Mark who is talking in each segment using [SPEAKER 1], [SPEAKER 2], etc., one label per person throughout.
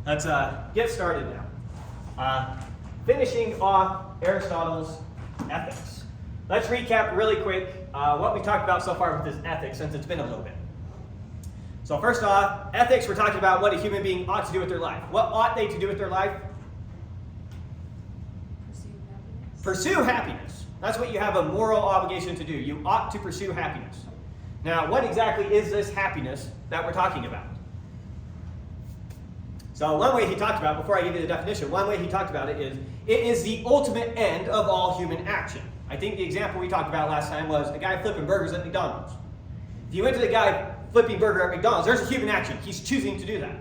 [SPEAKER 1] Let's get started now. Finishing off Aristotle's ethics. Let's recap really quick what we talked about so far with this ethics, since it's been a little bit. So first off, ethics, we're talking about what a human being ought to do with their life. What ought they to do with their life? Pursue happiness. That's what you have a moral obligation to do. You ought to pursue happiness. Now, what exactly is this happiness that we're talking about? So one way he talked about, before I give you the definition, one way he talked about it is the ultimate end of all human action. I think the example we talked about last time was a guy flipping burgers at McDonald's. If you went to the guy flipping burger at McDonald's, there's a human action. He's choosing to do that.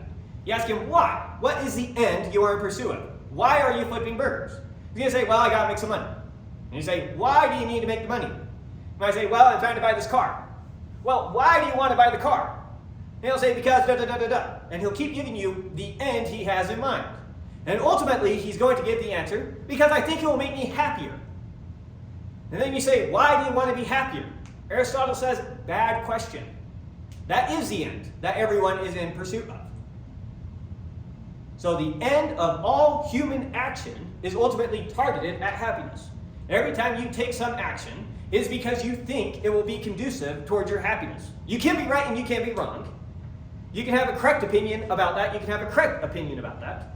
[SPEAKER 1] You ask him, why? What is the end you are in pursuit of? Why are you flipping burgers? He's going to say, well, I got to make some money. And you say, why do you need to make the money? And I say, well, I'm trying to buy this car. Well, why do you want to buy the car? And he'll say, because da-da-da-da-da. And he'll keep giving you the end he has in mind. And ultimately, he's going to give the answer, because I think it will make me happier. And then you say, why do you want to be happier? Aristotle says, bad question. That is the end that everyone is in pursuit of. So the end of all human action is ultimately targeted at happiness. Every time you take some action, it is because you think it will be conducive towards your happiness. You can be right and you can be wrong. You can have a correct opinion about that. You can have a correct opinion about that.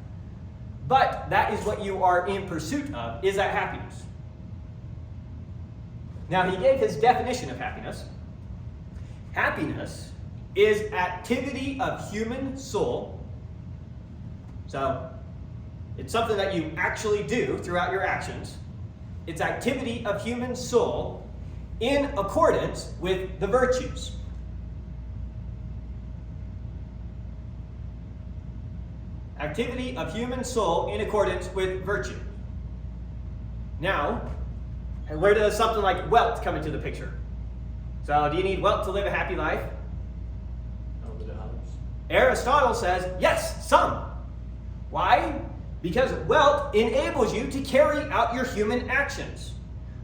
[SPEAKER 1] But that is what you are in pursuit of, is that happiness. Now, he gave his definition of happiness. Happiness is activity of human soul. So, it's something that you actually do throughout your actions. It's activity of human soul in accordance with the virtues. Activity of human soul in accordance with virtue. Now, where does something like wealth come into the picture? So, do you need wealth to live a happy life? Aristotle says, yes, some. Why? Because wealth enables you to carry out your human actions.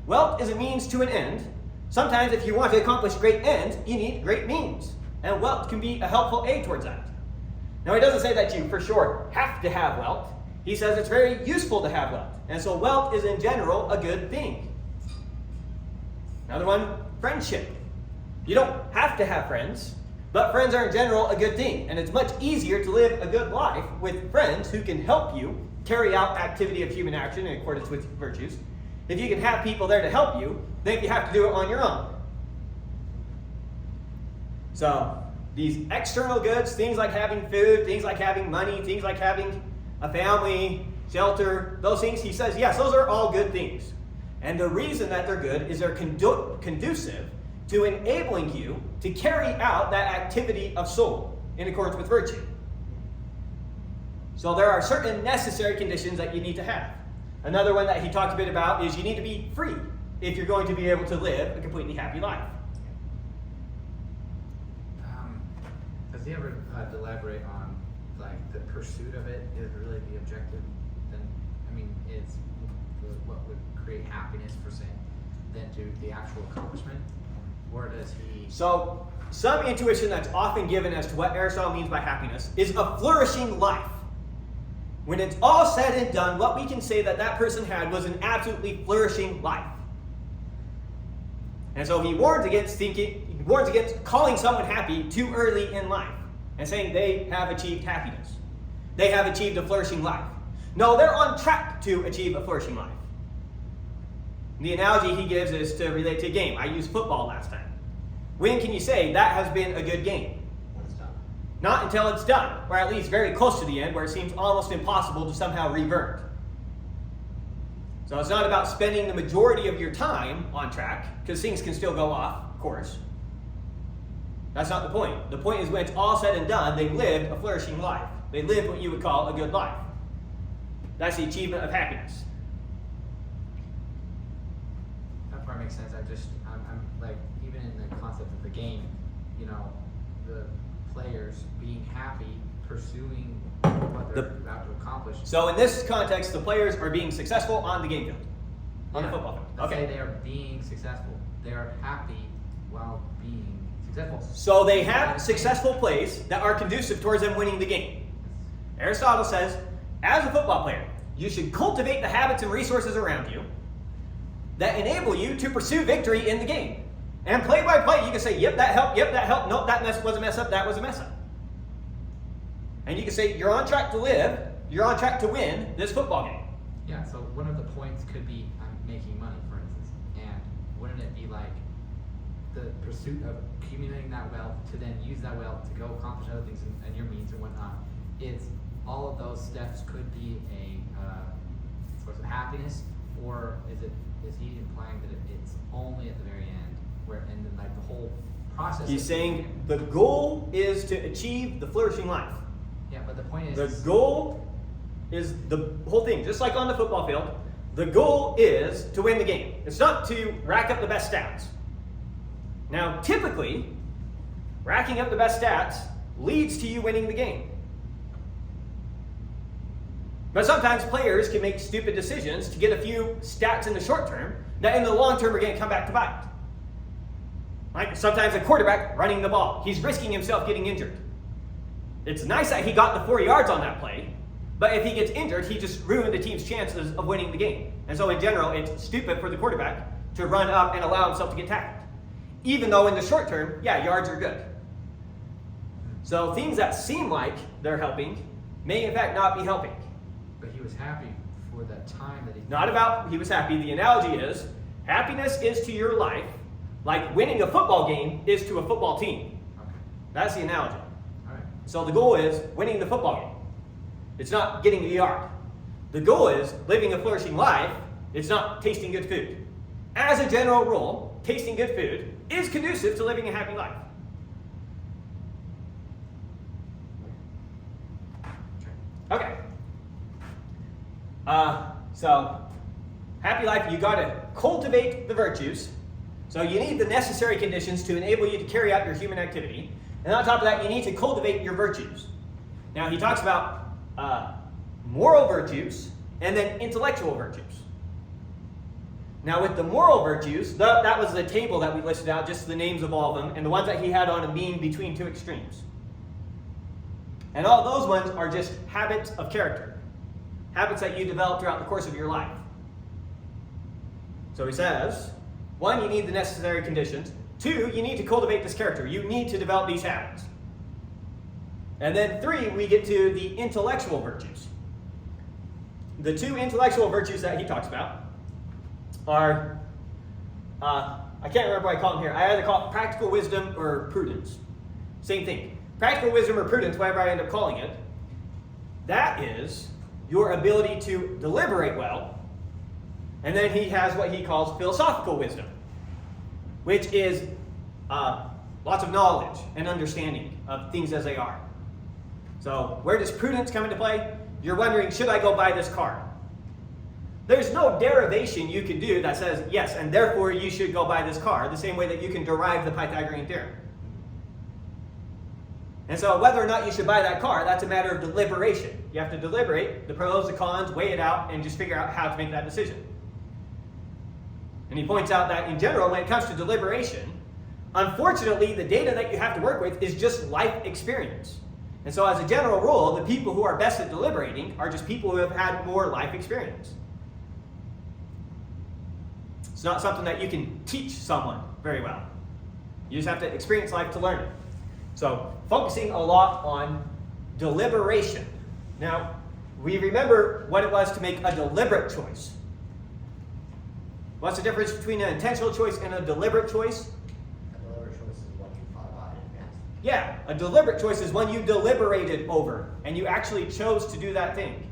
[SPEAKER 1] Wealth is a means to an end. Sometimes if you want to accomplish great ends, you need great means. And wealth can be a helpful aid towards that. Now, he doesn't say that you for sure have to have wealth. He says it's very useful to have wealth. And so wealth is in general a good thing. Another one, friendship. You don't have to have friends, but friends are in general a good thing. And it's much easier to live a good life with friends who can help you carry out activity of human action in accordance with virtues. If you can have people there to help you, than if you have to do it on your own. So, these external goods, things like having food, things like having money, things like having a family, shelter, those things, he says, yes, those are all good things. And the reason that they're good is they're conducive to enabling you to carry out that activity of soul in accordance with virtue. So there are certain necessary conditions that you need to have. Another one that he talked a bit about is you need to be free if you're going to be able to live a completely happy life.
[SPEAKER 2] Does he ever elaborate on like the pursuit of it is really the objective? Then I mean, is what would create happiness for saying than to the actual accomplishment, or does he?
[SPEAKER 1] So some intuition that's often given as to what Aristotle means by happiness is a flourishing life. When it's all said and done, what we can say that that person had was an absolutely flourishing life. And so he warns against calling someone happy too early in life and saying they have achieved happiness. They have achieved a flourishing life. No, they're on track to achieve a flourishing life. The analogy he gives is to relate to a game. I used football last time. When can you say that has been a good game?
[SPEAKER 2] When it's done.
[SPEAKER 1] Not until it's done, or at least very close to the end, where it seems almost impossible to somehow revert. So it's not about spending the majority of your time on track, because things can still go off, of course. That's not the point. The point is when it's all said and done, they lived a flourishing life. They lived what you would call a good life. That's the achievement of happiness.
[SPEAKER 2] That part makes sense. I'm like, even in the concept of the game, you know, the players being happy, pursuing what they're about to accomplish.
[SPEAKER 1] So in this context, the players are being successful on the game field, on the football field.
[SPEAKER 2] Let's say they are being successful. They are happy while being successful.
[SPEAKER 1] So they have successful plays that are conducive towards them winning the game. Aristotle says, as a football player, you should cultivate the habits and resources around you that enable you to pursue victory in the game. And play by play, you can say, yep, that helped, nope, that was a mess up, that was a mess up. And you can say, you're on track to live, you're on track to win this football game.
[SPEAKER 2] Yeah, so one of the points could be making money, for instance. And wouldn't it be like the pursuit of accumulating that wealth to then use that wealth to go accomplish other things and your means and whatnot? Is all of those steps could be a source of happiness, or is he implying that it's only at the very end, where and then like the whole process?
[SPEAKER 1] He's saying the goal is to achieve the flourishing life.
[SPEAKER 2] Yeah, but the point is
[SPEAKER 1] the goal is the whole thing, just like on the football field. The goal is to win the game. It's not to rack up the best stats. Now, typically, racking up the best stats leads to you winning the game. But sometimes players can make stupid decisions to get a few stats in the short term that in the long term are going to come back to bite. Like sometimes a quarterback running the ball, he's risking himself getting injured. It's nice that he got the 4 yards on that play, but if he gets injured, he just ruined the team's chances of winning the game. And so in general, it's stupid for the quarterback to run up and allow himself to get tackled. Even though in the short term, yeah, yards are good. So things that seem like they're helping may in fact not be helping.
[SPEAKER 2] But he was happy for that time that he...
[SPEAKER 1] Not about he was happy. The analogy is, happiness is to your life like winning a football game is to a football team.
[SPEAKER 2] Okay.
[SPEAKER 1] That's the analogy.
[SPEAKER 2] All right.
[SPEAKER 1] So the goal is winning the football game. It's not getting a yard. The goal is living a flourishing life. It's not tasting good food. As a general rule, tasting good food is conducive to living a happy life. Okay. So, happy life, you got to cultivate the virtues. So you need the necessary conditions to enable you to carry out your human activity. And on top of that, you need to cultivate your virtues. Now, he talks about moral virtues and then intellectual virtues. Now, with the moral virtues, that was the table that we listed out, just the names of all of them, and the ones that he had on a mean between two extremes. And all those ones are just habits of character. Habits that you develop throughout the course of your life. So he says, 1, you need the necessary conditions. 2, you need to cultivate this character. You need to develop these habits. And then 3, we get to the intellectual virtues. The 2 intellectual virtues that he talks about are, I can't remember what I call them here. I either call it practical wisdom or prudence. Same thing. Practical wisdom or prudence, whatever I end up calling it, that is your ability to deliberate well. And then he has what he calls philosophical wisdom, which is lots of knowledge and understanding of things as they are. So where does prudence come into play? You're wondering, should I go buy this car? There's no derivation you can do that says, yes, and therefore you should go buy this car, the same way that you can derive the Pythagorean theorem. And so whether or not you should buy that car, that's a matter of deliberation. You have to deliberate the pros, the cons, weigh it out, and just figure out how to make that decision. And he points out that in general, when it comes to deliberation, unfortunately, the data that you have to work with is just life experience. And so as a general rule, the people who are best at deliberating are just people who have had more life experience. It's not something that you can teach someone very well. You just have to experience life to learn it. So focusing a lot on deliberation. Now, we remember what it was to make a deliberate choice. What's the difference between an intentional choice and a deliberate choice?
[SPEAKER 3] A deliberate choice is one you thought about in advance.
[SPEAKER 1] Yeah, a deliberate choice is one you deliberated over and you actually chose to do that thing.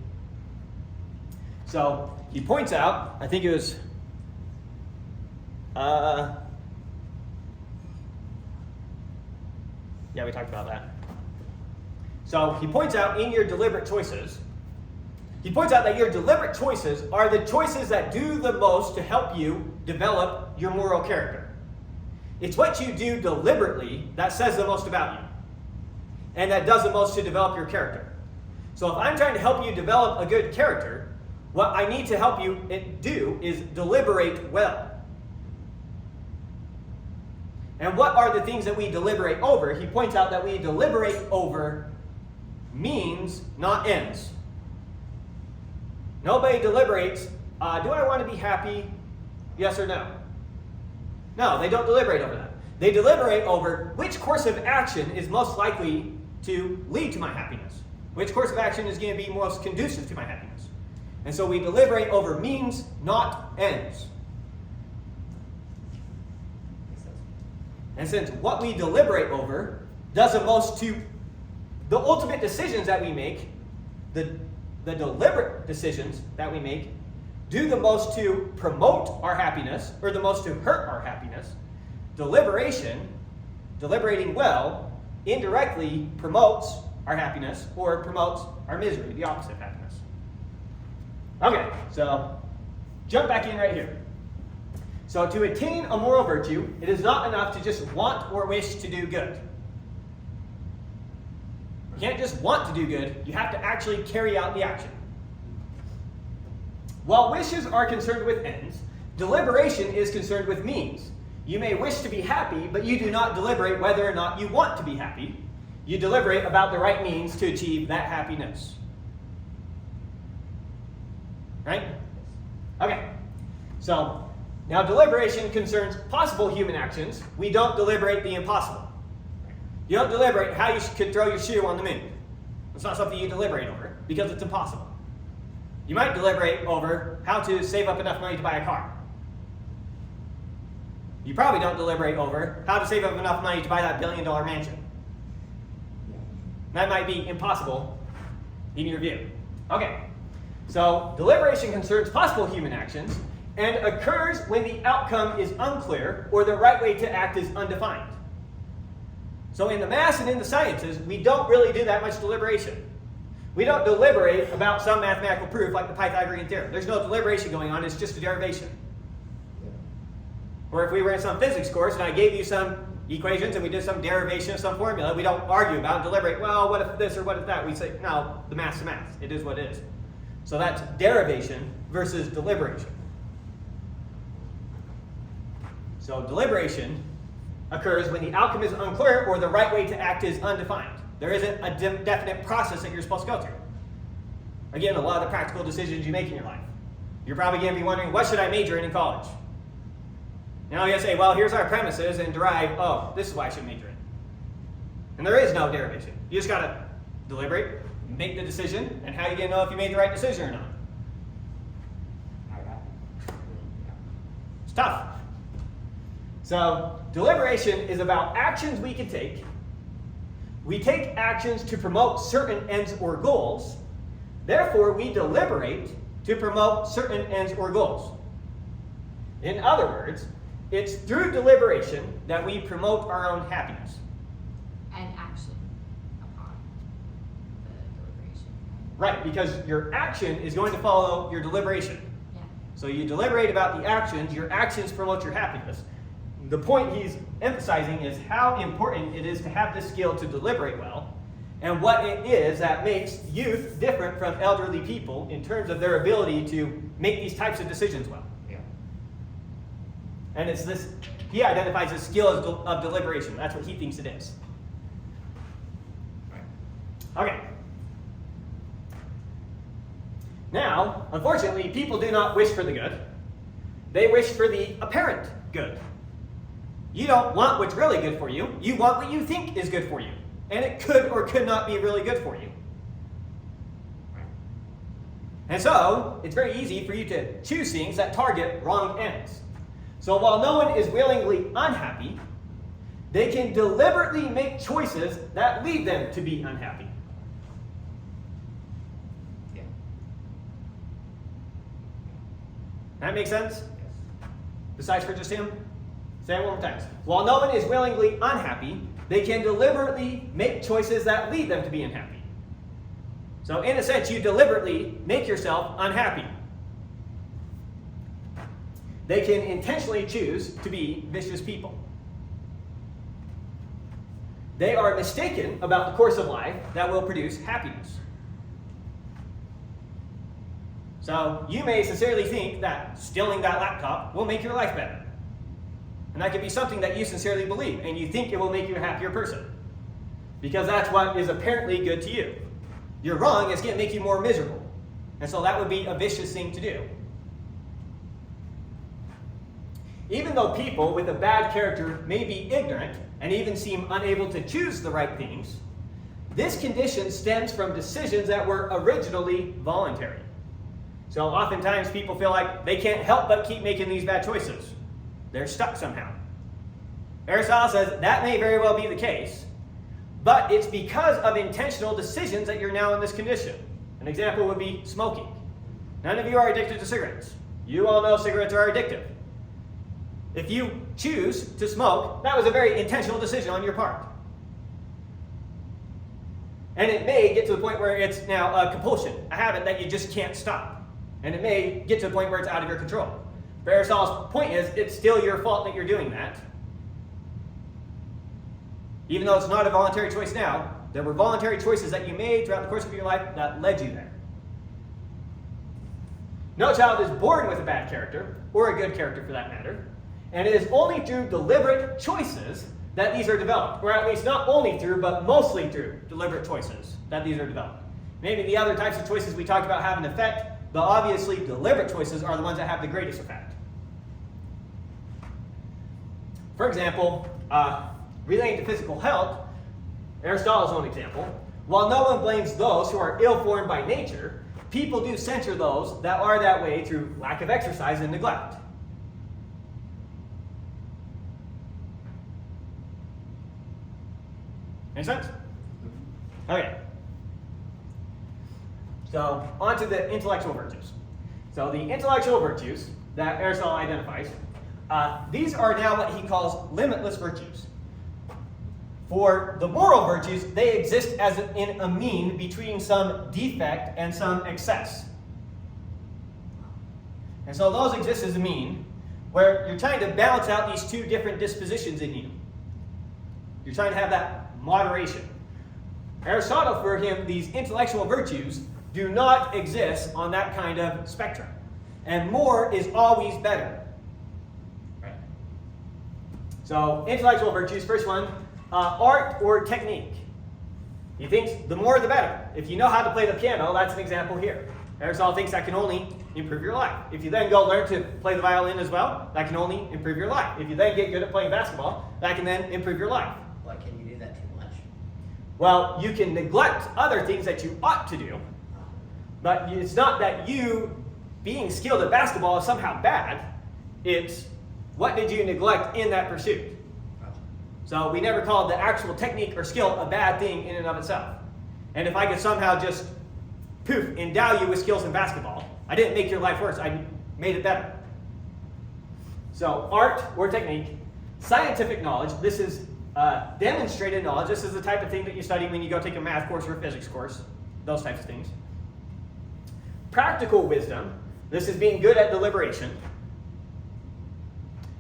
[SPEAKER 1] So he points out, I think it was yeah, we talked about that. So he points out in your deliberate choices, he points out that your deliberate choices are the choices that do the most to help you develop your moral character. It's what you do deliberately that says the most about you and that does the most to develop your character. So if I'm trying to help you develop a good character, what I need to help you do is deliberate well. And what are the things that we deliberate over? He points out that we deliberate over means, not ends. Nobody deliberates, do I want to be happy? Yes or no? No, they don't deliberate over that. They deliberate over which course of action is most likely to lead to my happiness. Which course of action is going to be most conducive to my happiness. And so we deliberate over means, not ends.
[SPEAKER 3] Makes sense.
[SPEAKER 1] And since what we deliberate over does the most to the ultimate decisions that we make, the deliberate decisions that we make, do the most to promote our happiness or the most to hurt our happiness, deliberating well, indirectly promotes our happiness or promotes our misery, the opposite of happiness. Okay, so jump back in right here. So to attain a moral virtue, it is not enough to just want or wish to do good. You can't just want to do good, you have to actually carry out the action. While wishes are concerned with ends, deliberation is concerned with means. You may wish to be happy, but you do not deliberate whether or not you want to be happy. You deliberate about the right means to achieve that happiness. Right? Okay. So, now deliberation concerns possible human actions. We don't deliberate the impossible. You don't deliberate how you could throw your shoe on the moon. It's not something you deliberate over because it's impossible. You might deliberate over how to save up enough money to buy a car. You probably don't deliberate over how to save up enough money to buy that billion-dollar mansion. That might be impossible in your view. Okay, so deliberation concerns possible human actions and occurs when the outcome is unclear or the right way to act is undefined. So in the math and in the sciences, we don't really do that much deliberation. We don't deliberate about some mathematical proof like the Pythagorean theorem. There's no deliberation going on, it's just a derivation. Or if we were in some physics course and I gave you some equations and we did some derivation of some formula, we don't argue about and deliberate, well, what if this or what if that? We say, no, the math's the math. It is what it is. So that's derivation versus deliberation. So deliberation occurs when the outcome is unclear or the right way to act is undefined. There isn't a definite process that you're supposed to go through. Again, a lot of the practical decisions you make in your life. You're probably going to be wondering, what should I major in college? Now you're going to say, well, here's our premises and derive, oh, this is why I should major in. And there is no derivation. You just got to deliberate, make the decision, and how are you going to know if you made the right decision or not? It's tough. So deliberation is about actions we can take. We take actions to promote certain ends or goals. Therefore, we deliberate to promote certain ends or goals. In other words, it's through deliberation that we promote our own happiness.
[SPEAKER 4] And action upon the deliberation.
[SPEAKER 1] Right, because your action is going to follow your deliberation.
[SPEAKER 4] Yeah.
[SPEAKER 1] So you deliberate about the actions, your actions promote your happiness. The point he's emphasizing is how important it is to have this skill to deliberate well, and what it is that makes youth different from elderly people in terms of their ability to make these types of decisions well.
[SPEAKER 3] Yeah.
[SPEAKER 1] And it's this, he identifies as skill of deliberation. That's what he thinks it is. Okay. Now, unfortunately, people do not wish for the good. They wish for the apparent good. You don't want what's really good for you. You want what you think is good for you. And it could or could not be really good for you. And so, it's very easy for you to choose things that target wrong ends. So while no one is willingly unhappy, they can deliberately make choices that lead them to be unhappy.
[SPEAKER 3] Yeah.
[SPEAKER 1] That make sense?
[SPEAKER 3] Yes.
[SPEAKER 1] Besides for just him? Say it one more time. While no one is willingly unhappy, they can deliberately make choices that lead them to be unhappy. So in a sense, you deliberately make yourself unhappy. They can intentionally choose to be vicious people. They are mistaken about the course of life that will produce happiness. So you may sincerely think that stealing that laptop will make your life better. And that could be something that you sincerely believe, and you think it will make you a happier person. Because that's what is apparently good to you. You're wrong, it's going to make you more miserable. And so that would be a vicious thing to do. Even though people with a bad character may be ignorant and even seem unable to choose the right things, this condition stems from decisions that were originally voluntary. So oftentimes people feel like they can't help but keep making these bad choices. They're stuck somehow. Aristotle says that may very well be the case, but it's because of intentional decisions that you're now in this condition. An example would be smoking. None of you are addicted to cigarettes. You all know cigarettes are addictive. If you choose to smoke, that was a very intentional decision on your part. And it may get to the point where it's now a compulsion, a habit that you just can't stop. And it may get to the point where it's out of your control. But Aristotle's point is, it's still your fault that you're doing that. Even though it's not a voluntary choice now, there were voluntary choices that you made throughout the course of your life that led you there. No child is born with a bad character, or a good character for that matter, and it is only through deliberate choices that these are developed, or at least not only through, but mostly through deliberate choices that these are developed. Maybe the other types of choices we talked about have an effect, but obviously deliberate choices are the ones that have the greatest effect. For example, relating to physical health, Aristotle's own example, while no one blames those who are ill-formed by nature, people do censure those that are that way through lack of exercise and neglect. Make sense? Okay. So, on to the intellectual virtues. So, the intellectual virtues that Aristotle identifies, these are now what he calls limitless virtues. For the moral virtues, they exist as in a mean between some defect and some excess. And so those exist as a mean, where you're trying to balance out these two different dispositions in you. You're trying to have that moderation. Aristotle, for him, these intellectual virtues do not exist on that kind of spectrum. And more is always better. Right? So, intellectual virtues, first one, art or technique. He thinks the more the better. If you know how to play the piano, that's an example here. Aristotle thinks that can only improve your life. If you then go learn to play the violin as well, that can only improve your life. If you then get good at playing basketball, that can then improve your life.
[SPEAKER 3] Why can you do that too much?
[SPEAKER 1] Well, you can neglect other things that you ought to do, but it's not that you being skilled at basketball is somehow bad. It's what did you neglect in that pursuit? So we never called the actual technique or skill a bad thing in and of itself. And if I could somehow just, poof, endow you with skills in basketball, I didn't make your life worse, I made it better. So art or technique, scientific knowledge, this is demonstrated knowledge. This is the type of thing that you study when you go take a math course or a physics course, those types of things. Practical wisdom, this is being good at deliberation.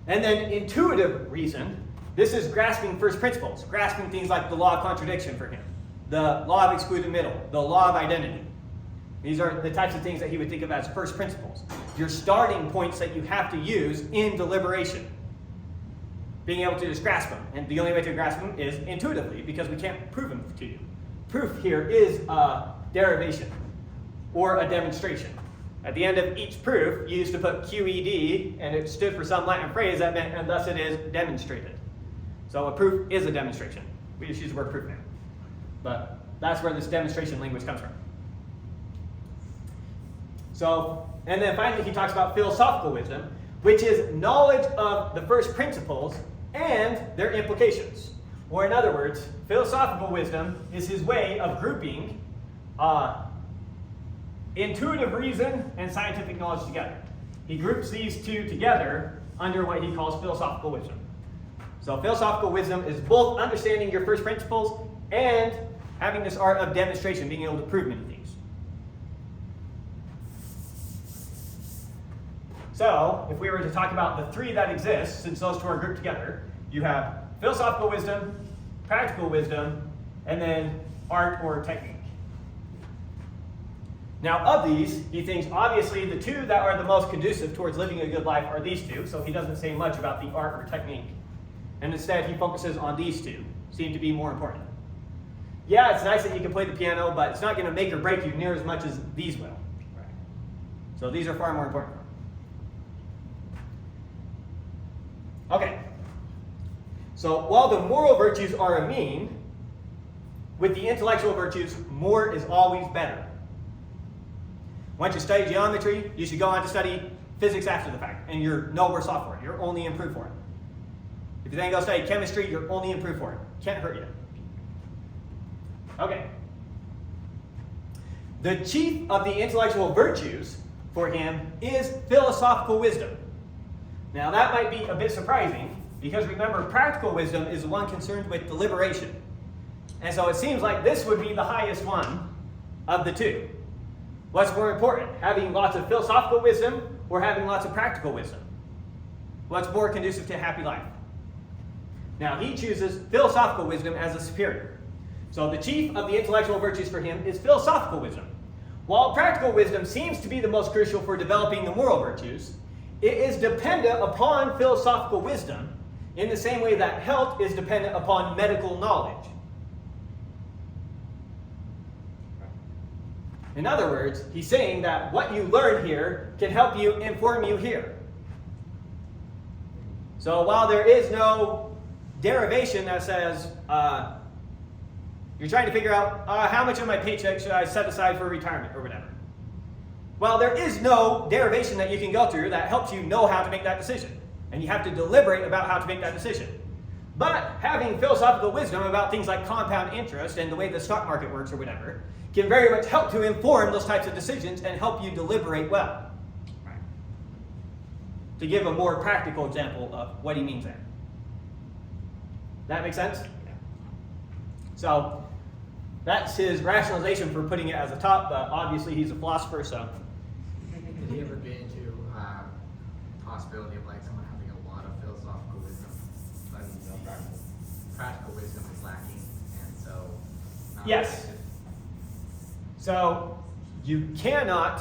[SPEAKER 1] And then intuitive reason, this is grasping first principles, grasping things like the law of contradiction for him, the law of excluded middle, the law of identity. These are the types of things that he would think of as first principles. Your starting points that you have to use in deliberation. Being able to just grasp them. And the only way to grasp them is intuitively, because we can't prove them to you. Proof here is a derivation or a demonstration. At the end of each proof, you used to put QED, and it stood for some Latin phrase that meant, and thus it is demonstrated. So a proof is a demonstration. We just use the word proof now. But that's where this demonstration language comes from. So, and then finally he talks about philosophical wisdom, which is knowledge of the first principles and their implications. Or in other words, philosophical wisdom is his way of grouping intuitive reason and scientific knowledge together. He groups these two together under what he calls philosophical wisdom. So philosophical wisdom is both understanding your first principles and having this art of demonstration, being able to prove many things. So, if we were to talk about the three that exist, since those two are grouped together, you have philosophical wisdom, practical wisdom, and then art or technique. Now, of these, he thinks obviously the two that are the most conducive towards living a good life are these two, so he doesn't say much about the art or technique. And instead, he focuses on these two, seem to be more important. yeah, it's nice that you can play the piano, but it's not going to make or break you near as much as these will.
[SPEAKER 3] Right.
[SPEAKER 1] So these are far more important. Okay. So while the moral virtues are a mean, with the intellectual virtues, more is always better. Once you study geometry, you should go on to study physics after the fact, and you're no worse off for it. You're only improved for it. If you then go study chemistry, you're only improved for it. Can't hurt you. Okay. The chief of the intellectual virtues for him is philosophical wisdom. Now that might be a bit surprising, because remember, practical wisdom is the one concerned with deliberation. And so it seems like this would be the highest one of the two. What's more important, having lots of philosophical wisdom or having lots of practical wisdom? What's more conducive to a happy life? Now he chooses philosophical wisdom as a superior. So the chief of the intellectual virtues for him is philosophical wisdom. While practical wisdom seems to be the most crucial for developing the moral virtues, it is dependent upon philosophical wisdom in the same way that health is dependent upon medical knowledge. In other words, he's saying that what you learn here can help you inform you here. So while there is no derivation that says, you're trying to figure out how much of my paycheck should I set aside for retirement or whatever. Well, there is no derivation that you can go through that helps you know how to make that decision. And you have to deliberate about how to make that decision. But having philosophical wisdom about things like compound interest and the way the stock market works or whatever can very much help to inform those types of decisions and help you deliberate well.
[SPEAKER 3] Right.
[SPEAKER 1] To give a more practical example of what he means there. That make sense?
[SPEAKER 3] Yeah.
[SPEAKER 1] So that's his rationalization for putting it as a top, but obviously he's a philosopher, so.
[SPEAKER 2] Did he ever get into possibility of like someone having a lot of philosophical wisdom, but practical wisdom is lacking, and so not
[SPEAKER 1] Yes.
[SPEAKER 2] effective?
[SPEAKER 1] So you cannot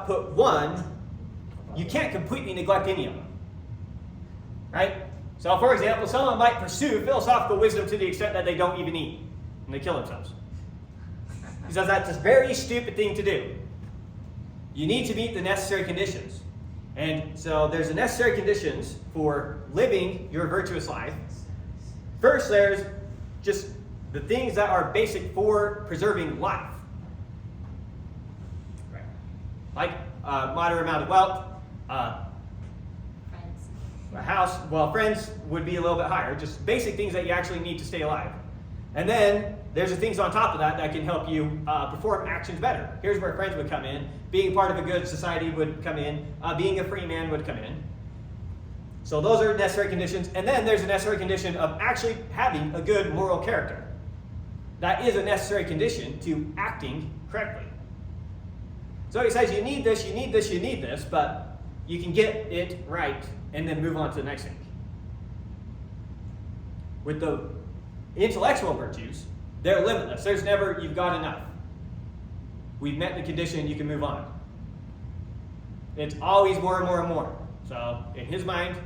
[SPEAKER 1] put one, you can't completely neglect any of them. Right? So for example, someone might pursue philosophical wisdom to the extent that they don't even eat and they kill themselves. He says that's a very stupid thing to do. You need to meet the necessary conditions. And so there's the necessary conditions for living your virtuous life. First, there's just the things that are basic for preserving life.
[SPEAKER 3] Right.
[SPEAKER 1] Like moderate amount of wealth,
[SPEAKER 4] Friends.
[SPEAKER 1] a house, well, friends would be a little bit higher, just basic things that you actually need to stay alive. And then there's the things on top of that that can help you perform actions better. Here's where friends would come in. Being part of a good society would come in. Being a free man would come in. So those are necessary conditions. And then there's a necessary condition of actually having a good moral character. That is a necessary condition to acting correctly. So he says you need this, you need this, you need this, but you can get it right and then move on to the next thing. With the intellectual virtues, they're limitless. There's never, you've got enough. We've met the condition, you can move on. It's always more and more and more. So in his mind,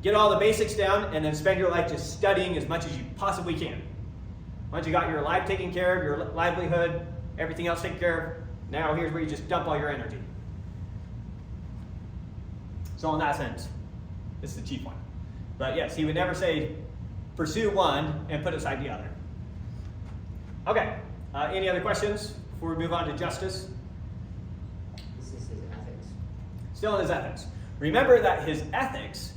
[SPEAKER 1] get all the basics down and then spend your life just studying as much as you possibly can. Once you got your life taken care of, your livelihood, everything else taken care of, now here's where you just dump all your energy. So in that sense, this is the chief one. But yes, he would never say pursue one and put aside the other. Okay, any other questions before we move on to justice?
[SPEAKER 3] This is his ethics.
[SPEAKER 1] Still in his ethics. Remember that his ethics,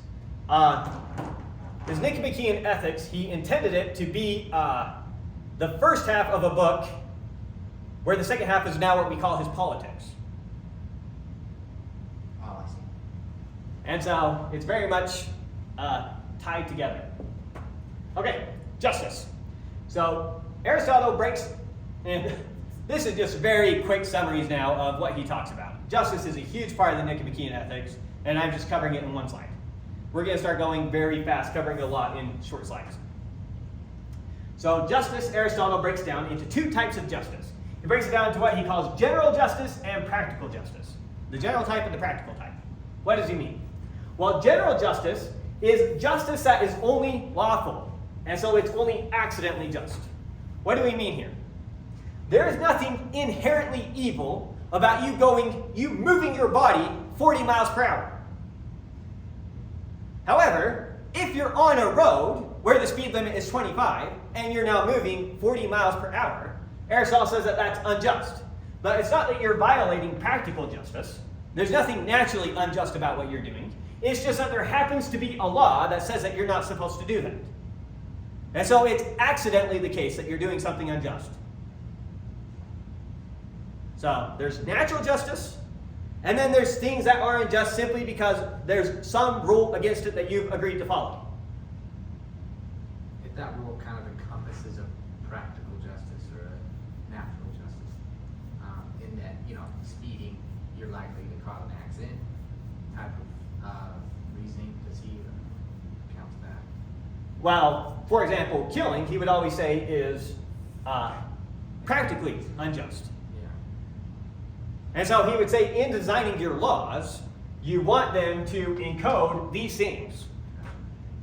[SPEAKER 1] his Nicomachean ethics, he intended it to be the first half of a book, where the second half is now what we call his politics.
[SPEAKER 3] Oh, I see.
[SPEAKER 1] And so it's very much tied together. Okay, justice. So Aristotle breaks, and this is just very quick summaries now of what he talks about. Justice is a huge part of the Nicomachean ethics, and I'm just covering it in one slide. We're going to start going very fast, covering a lot in short slides. So justice, Aristotle breaks down into two types of justice. He breaks it down into what he calls general justice and practical justice. The general type and the practical type. What does he mean? Well, general justice is justice that is only lawful and so it's only accidentally just. What do we mean here? There is nothing inherently evil about you moving your body 40 miles per hour. However, if you're on a road where the speed limit is 25 and you're now moving 40 miles per hour, Aristotle says that that's unjust. But it's not that you're violating practical justice. There's nothing naturally unjust about what you're doing. It's just that there happens to be a law that says that you're not supposed to do that. And so it's accidentally the case that you're doing something unjust. So there's natural justice, and then there's things that are unjust simply because there's some rule against it that you've agreed to follow.
[SPEAKER 2] If that rule kind of encompasses a practical justice or a natural justice, in that, speeding, you're likely to cause an accident type of reasoning, does he count that?
[SPEAKER 1] Well, for example, killing, he would always say, is practically unjust. And so he would say, in designing your laws, you want them to encode these things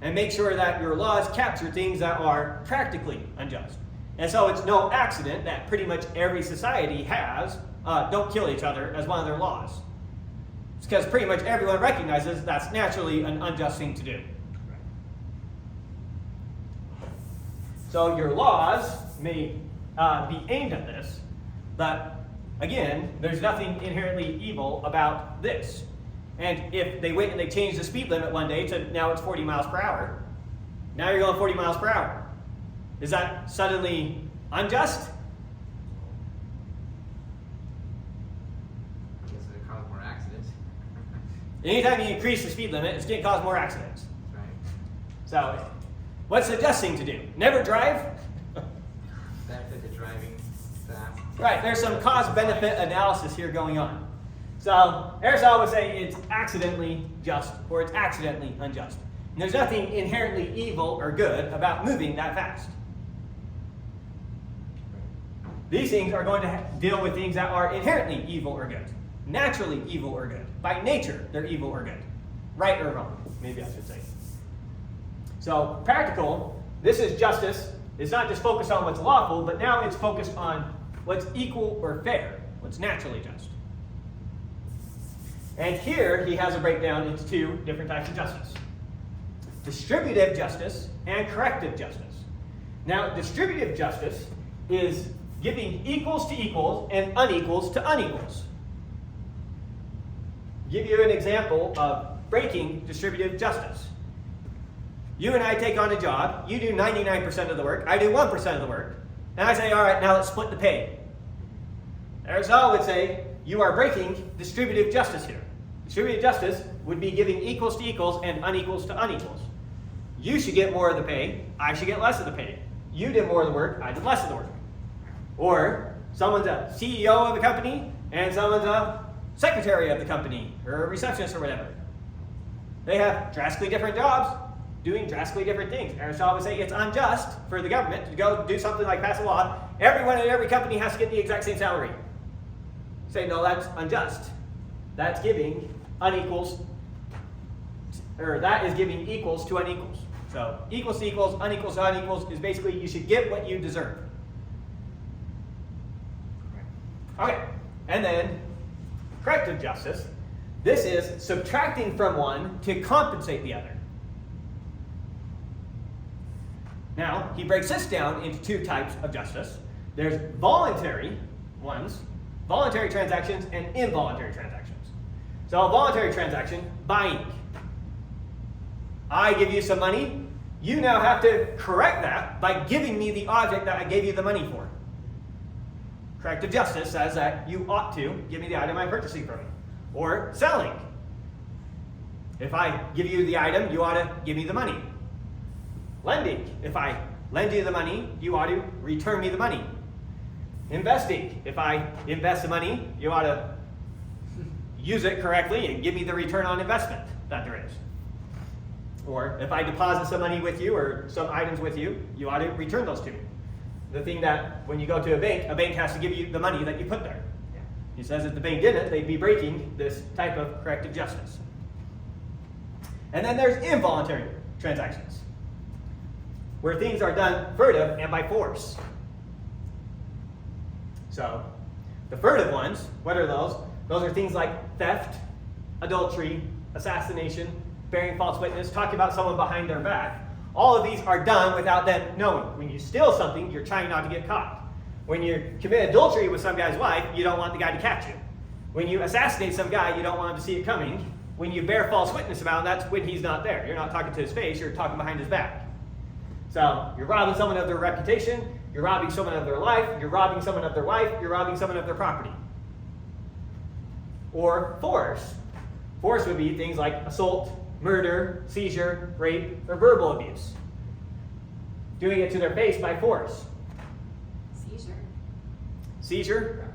[SPEAKER 1] and make sure that your laws capture things that are practically unjust. And so it's no accident that pretty much every society has don't kill each other as one of their laws. It's because pretty much everyone recognizes that's naturally an unjust thing to do. So your laws may be aimed at this, but again, there's nothing inherently evil about this. And if they went and they changed the speed limit one day to now it's 40 miles per hour, now you're going 40 miles per hour. Is that suddenly unjust?
[SPEAKER 2] I guess it cause more accidents.
[SPEAKER 1] Anytime you increase the speed limit, it's going to cause more accidents.
[SPEAKER 2] That's right.
[SPEAKER 1] So, what's the just thing to do? Never drive?
[SPEAKER 2] Benefit to driving fast.
[SPEAKER 1] Right, there's some cost-benefit analysis here going on. So Aristotle would say it's accidentally just or it's accidentally unjust. And there's nothing inherently evil or good about moving that fast. These things are going to deal with things that are inherently evil or good. Naturally evil or good. By nature, they're evil or good. Right or wrong, maybe I should say. So practical, this is justice. It's not just focused on what's lawful, but now it's focused on what's equal or fair, what's naturally just. And here he has a breakdown into two different types of justice. Distributive justice and corrective justice. Now, distributive justice is giving equals to equals and unequals to unequals. Give you an example of breaking distributive justice. You and I take on a job, you do 99% of the work, I do 1% of the work, and I say, all right, now let's split the pay. Aristotle would say, you are breaking distributive justice here. Distributive justice would be giving equals to equals and unequals to unequals. You should get more of the pay, I should get less of the pay. You did more of the work, I did less of the work. Or someone's a CEO of a company and someone's a secretary of the company or a receptionist or whatever. They have drastically different jobs doing drastically different things. Aristotle would say it's unjust for the government to go do something like pass a law. Everyone at every company has to get the exact same salary. Say, no, that's unjust. That's giving unequals, or that is giving equals to unequals. So equals to equals, unequals to unequals is basically you should get what you deserve. Okay, and then corrective justice. This is subtracting from one to compensate the other. Now, he breaks this down into two types of justice. There's voluntary ones, voluntary transactions, and involuntary transactions. So a voluntary transaction, buying. I give you some money. You now have to correct that by giving me the object that I gave you the money for. Corrective justice says that you ought to give me the item I'm purchasing from you. Or selling. If I give you the item, you ought to give me the money. Lending. If I lend you the money, you ought to return me the money. Investing. If I invest the money, you ought to use it correctly and give me the return on investment that there is. Or if I deposit some money with you or some items with you, you ought to return those to me. The thing that when you go to a bank has to give you the money that you put there. He says if the bank didn't, they'd be breaking this type of corrective justice. And then there's involuntary transactions. where things are done furtive and by force. So, the furtive ones, what are those? Those are things like theft, adultery, assassination, bearing false witness, talking about someone behind their back. All of these are done without them knowing. When you steal something, you're trying not to get caught. When you commit adultery with some guy's wife, you don't want the guy to catch you. When you assassinate some guy, you don't want him to see it coming. When you bear false witness about him, that's when he's not there. You're not talking to his face, you're talking behind his back. So, you're robbing someone of their reputation, you're robbing someone of their life, you're robbing someone of their wife, you're robbing someone of their property. Or force. Force would be things like assault, murder, seizure, rape, or verbal abuse. Doing it to their face by force.
[SPEAKER 4] Seizure?
[SPEAKER 1] Seizure,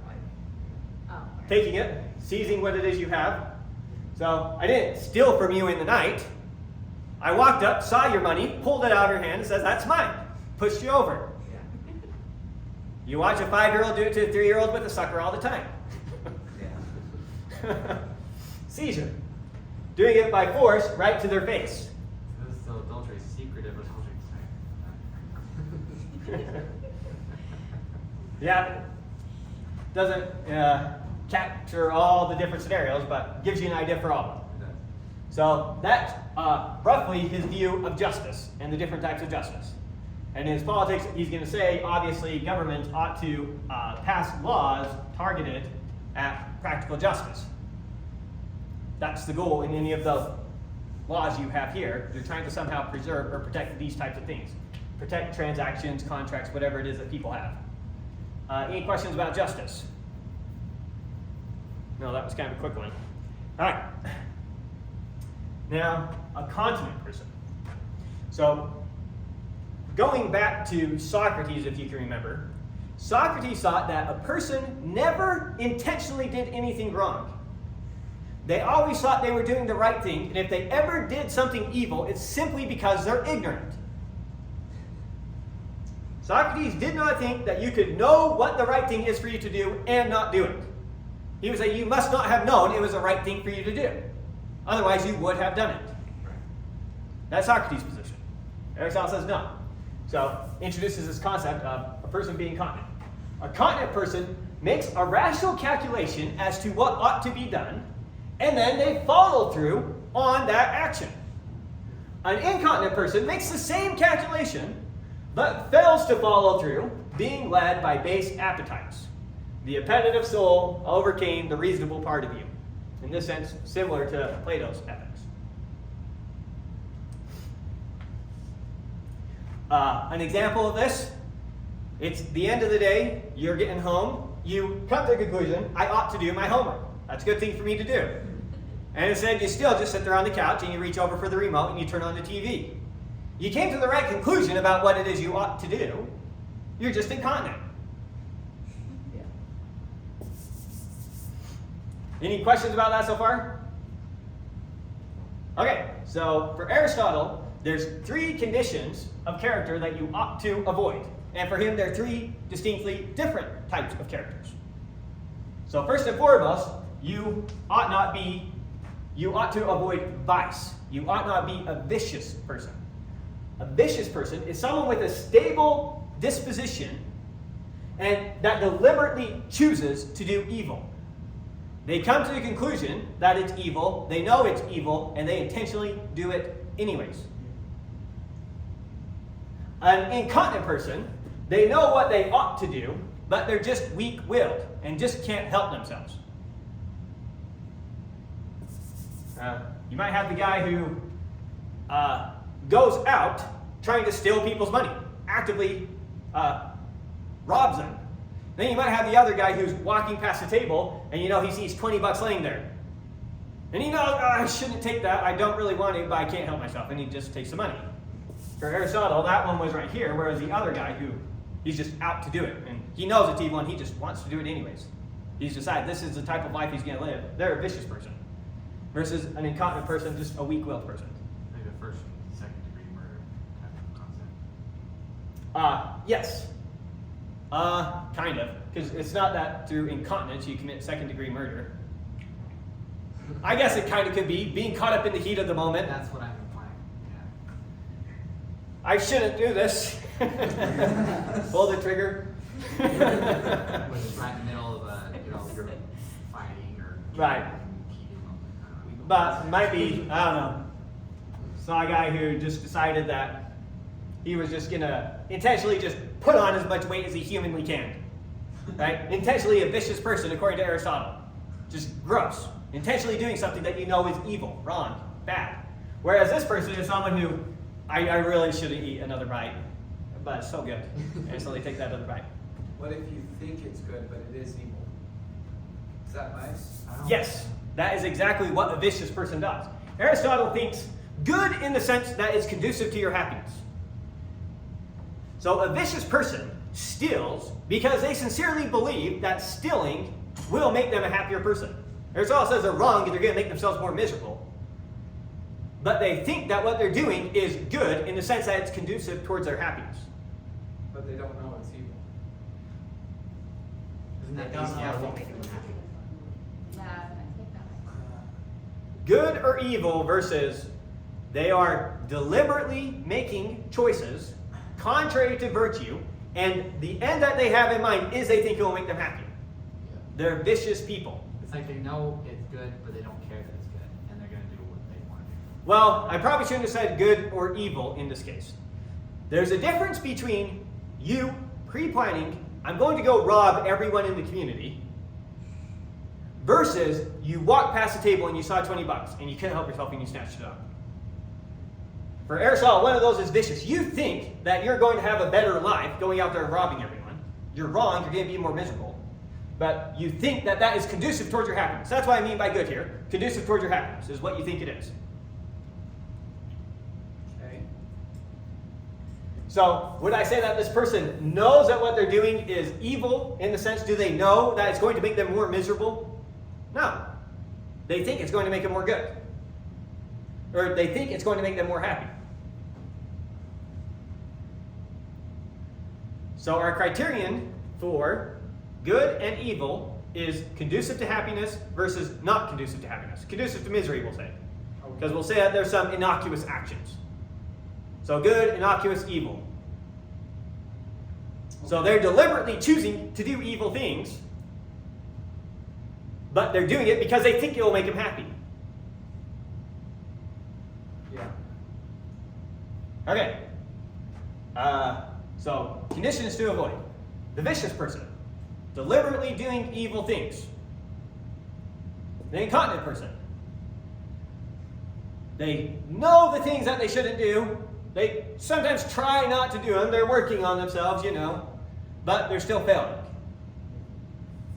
[SPEAKER 4] Oh. right.
[SPEAKER 1] taking it, seizing what it is you have. So, I didn't steal from you in the night. I walked up, saw your money, pulled it out of your hand, and says, that's mine. Pushed you over. You watch a 5-year-old do it to a 3-year-old with a sucker all the time. Seizure. Doing it by force right to their face.
[SPEAKER 2] This is still adultery, secretive adultery.
[SPEAKER 1] Yeah. Doesn't capture all the different scenarios, but gives you an idea for all of them. So that's roughly his view of justice and the different types of justice. And in his politics, he's going to say, obviously, governments ought to pass laws targeted at practical justice. That's the goal in any of the laws you have here. You're trying to somehow preserve or protect these types of things. Protect transactions, contracts, whatever it is that people have. Any questions about justice? No, that was kind of a quick one. All right. Now, a continent person. So, going back to Socrates, if you can remember, Socrates thought that a person never intentionally did anything wrong. They always thought they were doing the right thing, and if they ever did something evil, it's simply because they're ignorant. Socrates did not think that you could know what the right thing is for you to do and not do it. He would say you must not have known it was the right thing for you to do. Otherwise, you would have done it. That's Socrates' position. Aristotle says no. So, introduces this concept of a person being continent. A continent person makes a rational calculation as to what ought to be done, and then they follow through on that action. An incontinent person makes the same calculation, but fails to follow through, being led by base appetites. The appetitive soul overcame the reasonable part of you. In this sense, similar to Plato's ethics. An example of this, it's the end of the day, you're getting home, you come to the conclusion, I ought to do my homework. That's a good thing for me to do. And instead, you still just sit there on the couch and you reach over for the remote and you turn on the TV. You came to the right conclusion about what it is you ought to do. You're just incontinent.
[SPEAKER 3] Yeah.
[SPEAKER 1] Any questions about that so far? Okay, so for Aristotle, there's 3 conditions of character that you ought to avoid. And for him, there are 3 distinctly different types of characters. So first and foremost, you ought to avoid vice. You ought not be a vicious person. A vicious person is someone with a stable disposition and that deliberately chooses to do evil. They come to the conclusion that it's evil, they know it's evil, and they intentionally do it anyways. An incontinent person, they know what they ought to do, but they're just weak-willed and just can't help themselves. You might have the guy who goes out trying to steal people's money, actively robs them. Then you might have the other guy who's walking past the table and he sees $20 laying there. And he knows, I shouldn't take that, I don't really want it, but I can't help myself, and he just takes the money. For Aristotle, that one was right here, whereas the other guy he's just out to do it. And he knows it's evil and he just wants to do it anyways. He's decided this is the type of life he's going to live. They're a vicious person. Versus an incontinent person, just a weak-willed person.
[SPEAKER 2] Maybe the first and second degree murder type of concept.
[SPEAKER 1] Yes. Kind of. Because it's not that through incontinence you commit second-degree murder. I guess it kind of could be being caught up in the heat of the moment.
[SPEAKER 2] That's what I'm implying.
[SPEAKER 1] I shouldn't do this. Pull the trigger.
[SPEAKER 2] When it's right in the middle of you're fighting or
[SPEAKER 1] Right. But might be, I don't know. Saw a guy who just decided that he was just gonna intentionally just put on as much weight as he humanly can. Right? Intentionally a vicious person, according to Aristotle. Just gross. Intentionally doing something that you know is evil, wrong, bad. Whereas this person is someone who, I really shouldn't eat another bite, but it's so good. And so they take that other bite.
[SPEAKER 3] What if you think it's good, but it is evil? Is that nice?
[SPEAKER 1] Yes, that is exactly what a vicious person does. Aristotle thinks good in the sense that is conducive to your happiness. So a vicious person steals because they sincerely believe that stealing will make them a happier person. Aristotle says they're wrong and they're going to make themselves more miserable. But they think that what they're doing is good in the sense that it's conducive towards their happiness.
[SPEAKER 3] But they don't know it's evil.
[SPEAKER 2] Isn't that
[SPEAKER 5] They don't
[SPEAKER 2] easy?
[SPEAKER 5] know
[SPEAKER 2] I
[SPEAKER 5] what
[SPEAKER 2] think.
[SPEAKER 5] makes them happy.
[SPEAKER 4] Yeah, I think that might
[SPEAKER 1] Good or evil versus they are deliberately making choices contrary to virtue, and the end that they have in mind is they think it will make them happy. They're vicious people.
[SPEAKER 2] It's like they know it's good, but they don't care that it's good, and they're going to do what they want to do.
[SPEAKER 1] Well, I probably shouldn't have said good or evil in this case. There's a difference between you pre-planning, I'm going to go rob everyone in the community, versus you walk past the table and you saw $20 and you couldn't help yourself and you snatched it up. For Aristotle, one of those is vicious. You think that you're going to have a better life going out there and robbing everyone. You're wrong, you're going to be more miserable. But you think that that is conducive towards your happiness. That's what I mean by good here. Conducive towards your happiness is what you think it is.
[SPEAKER 3] Okay.
[SPEAKER 1] So, would I say that this person knows that what they're doing is evil in the sense, do they know that it's going to make them more miserable? No. They think it's going to make them more good. Or they think it's going to make them more happy. So our criterion for good and evil is conducive to happiness versus not conducive to happiness. Conducive to misery, we'll say. Because we'll say that there's some innocuous actions. So good, innocuous, evil. So they're deliberately choosing to do evil things, but they're doing it because they think it will make them happy.
[SPEAKER 3] Yeah.
[SPEAKER 1] Okay. So conditions to avoid. The vicious person, deliberately doing evil things. The incontinent person, they know the things that they shouldn't do. They sometimes try not to do them. They're working on themselves, but they're still failing.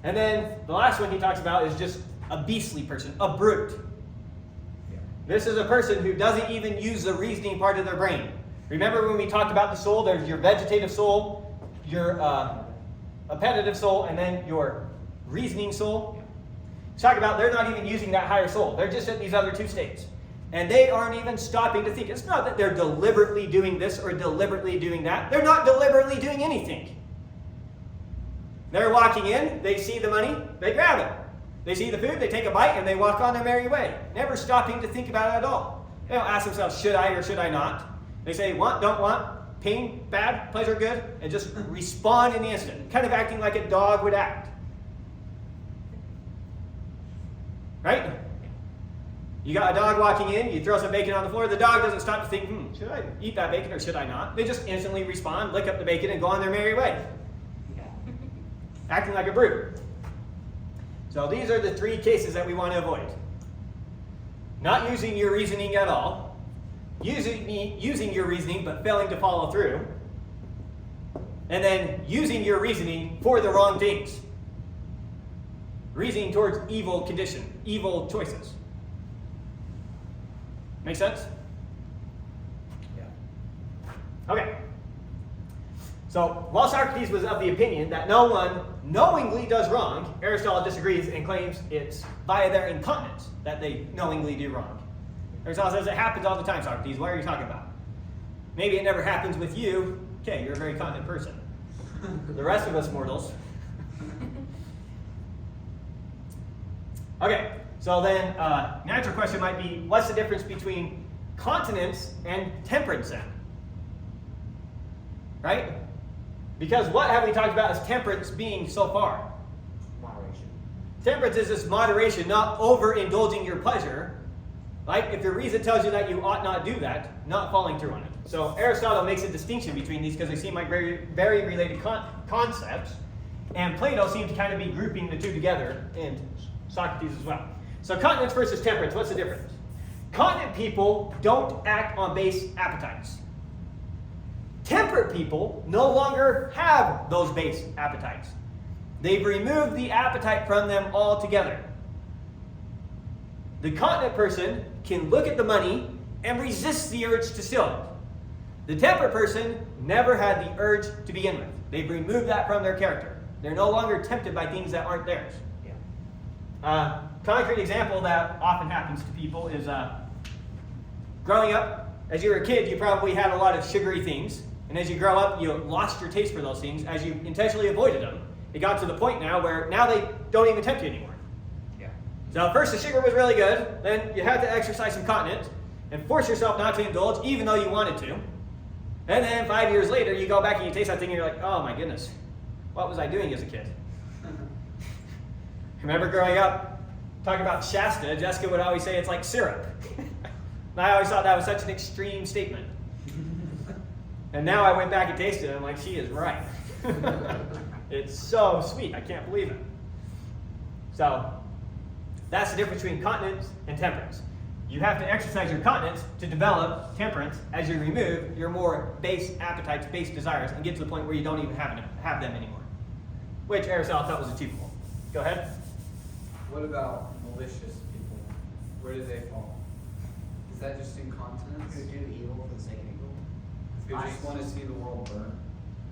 [SPEAKER 1] And then the last one he talks about is just a beastly person, a brute. This is a person who doesn't even use the reasoning part of their brain. Remember when we talked about the soul, there's your vegetative soul, your appetitive soul, and then your reasoning soul. Let's talk about they're not even using that higher soul. They're just at these other two states. And they aren't even stopping to think. It's not that they're deliberately doing this or deliberately doing that. They're not deliberately doing anything. They're walking in, they see the money, they grab it. They see the food, they take a bite, and they walk on their merry way, never stopping to think about it at all. They don't ask themselves, should I or should I not? They say, want, don't want, pain, bad, pleasure, good, and just respond in the instant, kind of acting like a dog would act. Right? You got a dog walking in, you throw some bacon on the floor, the dog doesn't stop to think, should I eat that bacon or should I not? They just instantly respond, lick up the bacon, and go on their merry way. Acting like a brute. So these are the three cases that we want to avoid. Not using your reasoning at all, using your reasoning but failing to follow through, and then using your reasoning for the wrong things. Reasoning towards evil condition, evil choices. Make sense?
[SPEAKER 3] Yeah.
[SPEAKER 1] Okay. So, while Socrates was of the opinion that no one knowingly does wrong, Aristotle disagrees and claims it's via their incontinence that they knowingly do wrong. Aristotle says it happens all the time, Socrates. What are you talking about? Maybe it never happens with you. Okay, you're a very continent person. The rest of us mortals. Okay, so then natural question might be, what's the difference between continence and temperance then? right? Because what have we talked about as temperance being so far?
[SPEAKER 5] Moderation.
[SPEAKER 1] Temperance is this moderation, not overindulging your pleasure. Like if your reason tells you that you ought not do that, not following through on it. So Aristotle makes a distinction between these because they seem like very, very related concepts. And Plato seemed to kind of be grouping the two together, and Socrates as well. So continence versus temperance, what's the difference? Continent people don't act on base appetites. Temperate people no longer have those base appetites. They've removed the appetite from them altogether. The continent person can look at the money and resist the urge to steal it. The temperate person never had the urge to begin with. They've removed that from their character. They're no longer tempted by things that aren't theirs.
[SPEAKER 5] Yeah.
[SPEAKER 1] Concrete example that often happens to people is growing up, as you were a kid, you probably had a lot of sugary things. And as you grow up, you lost your taste for those things as you intentionally avoided them. It got to the point now where now they don't even tempt you anymore.
[SPEAKER 5] Yeah.
[SPEAKER 1] So first the sugar was really good, then you had to exercise some continence and force yourself not to indulge even though you wanted to. And then 5 years later, you go back and you taste that thing and you're like, oh my goodness, what was I doing as a kid? Remember growing up, talking about Shasta, Jessica would always say it's like syrup. And I always thought that was such an extreme statement. And now I went back and tasted it and I'm like, she is right. It's so sweet, I can't believe it. So, that's the difference between continence and temperance. You have to exercise your continence to develop temperance as you remove your more base appetites, base desires, and get to the point where you don't even have them anymore. Which Aristotle thought was achievable. Go ahead.
[SPEAKER 3] What about malicious people? Where do they fall? Is that just incontinence?
[SPEAKER 5] Who do evil for the sake of evil?
[SPEAKER 3] Who just want to see the world burn?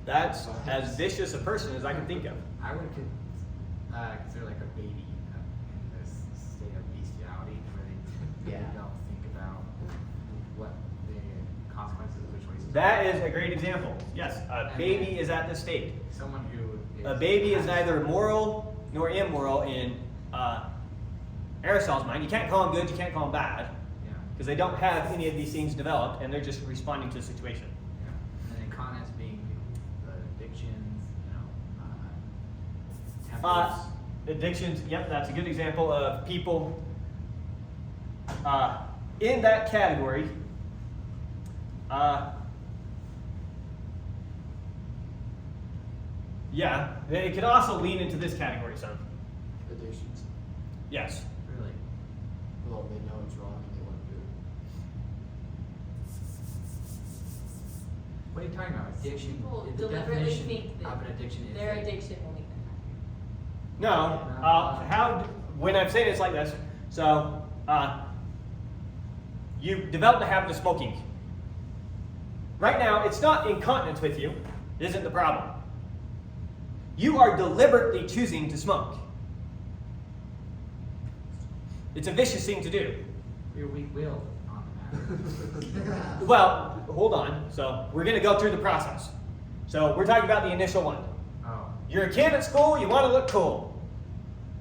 [SPEAKER 1] That's as vicious a person as I can think of.
[SPEAKER 2] I would consider like a baby in this state of bestiality where they
[SPEAKER 5] Yeah.
[SPEAKER 2] don't think about what the consequences of the choices
[SPEAKER 1] That
[SPEAKER 2] are.
[SPEAKER 1] is a great example. Yes, a baby is at this state.
[SPEAKER 2] Someone who
[SPEAKER 1] A baby is neither moral nor immoral in Aristotle's mind. You can't call them good, you can't call them bad,
[SPEAKER 2] Yeah.
[SPEAKER 1] because they don't have any of these things developed, and they're just responding to the situation.
[SPEAKER 2] Yeah. And then incontinence being the addictions, tempers.
[SPEAKER 1] Addictions, yep, that's a good example of people in that category. Yeah, it could also lean into this category, son.
[SPEAKER 6] Addictions.
[SPEAKER 1] Yes.
[SPEAKER 2] Really.
[SPEAKER 6] Well, they know it's wrong and they want to do
[SPEAKER 2] What are you talking about? Addiction.
[SPEAKER 4] People
[SPEAKER 2] The
[SPEAKER 4] deliberately
[SPEAKER 2] definition
[SPEAKER 4] think that
[SPEAKER 2] of an addiction is
[SPEAKER 4] their
[SPEAKER 2] like-
[SPEAKER 4] addiction will make them happy.
[SPEAKER 1] No, when I'm saying it's like this, so you develop the habit of smoking. Right now, it's not incontinence with you, it isn't the problem. You are deliberately choosing to smoke. It's a vicious thing to do.
[SPEAKER 2] You're weak-willed on the matter.
[SPEAKER 1] Well, hold on. So we're going to go through the process. So we're talking about the initial one.
[SPEAKER 2] Oh.
[SPEAKER 1] You're a kid at school, you want to look cool.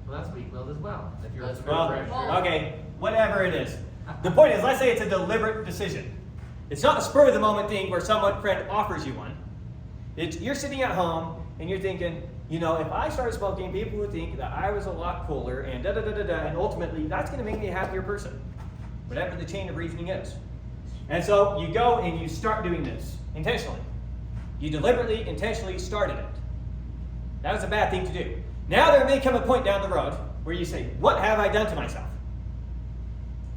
[SPEAKER 2] Well, that's weak-willed as well. If you're
[SPEAKER 6] That's
[SPEAKER 1] Well,
[SPEAKER 6] pressure.
[SPEAKER 1] okay, whatever it is. The point is, let's say it's a deliberate decision. It's not a spur of the moment thing where some friend offers you one. You're sitting at home and you're thinking, you know, if I started smoking, people would think that I was a lot cooler and da da da da da, and ultimately that's going to make me a happier person. Whatever the chain of reasoning is. And so you go and you start doing this intentionally. You deliberately, intentionally started it. That was a bad thing to do. Now there may come a point down the road where you say, what have I done to myself?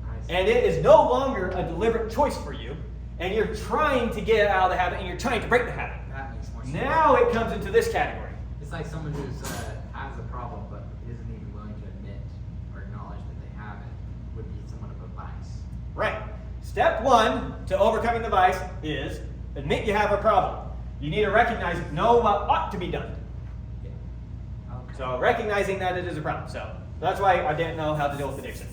[SPEAKER 2] I see.
[SPEAKER 1] And it is no longer a deliberate choice for you, and you're trying to get out of the habit and you're trying to break the habit.
[SPEAKER 2] That makes more sense.
[SPEAKER 1] Now it comes into this category.
[SPEAKER 2] It's like someone who's has a problem but isn't even willing to admit or acknowledge that they have it would be somewhat of a vice.
[SPEAKER 1] Right. Step one to overcoming the vice is admit you have a problem. You need to recognize, know what ought to be done.
[SPEAKER 2] Yeah. Okay.
[SPEAKER 1] So recognizing that it is a problem. So that's why I didn't know how to deal with addiction.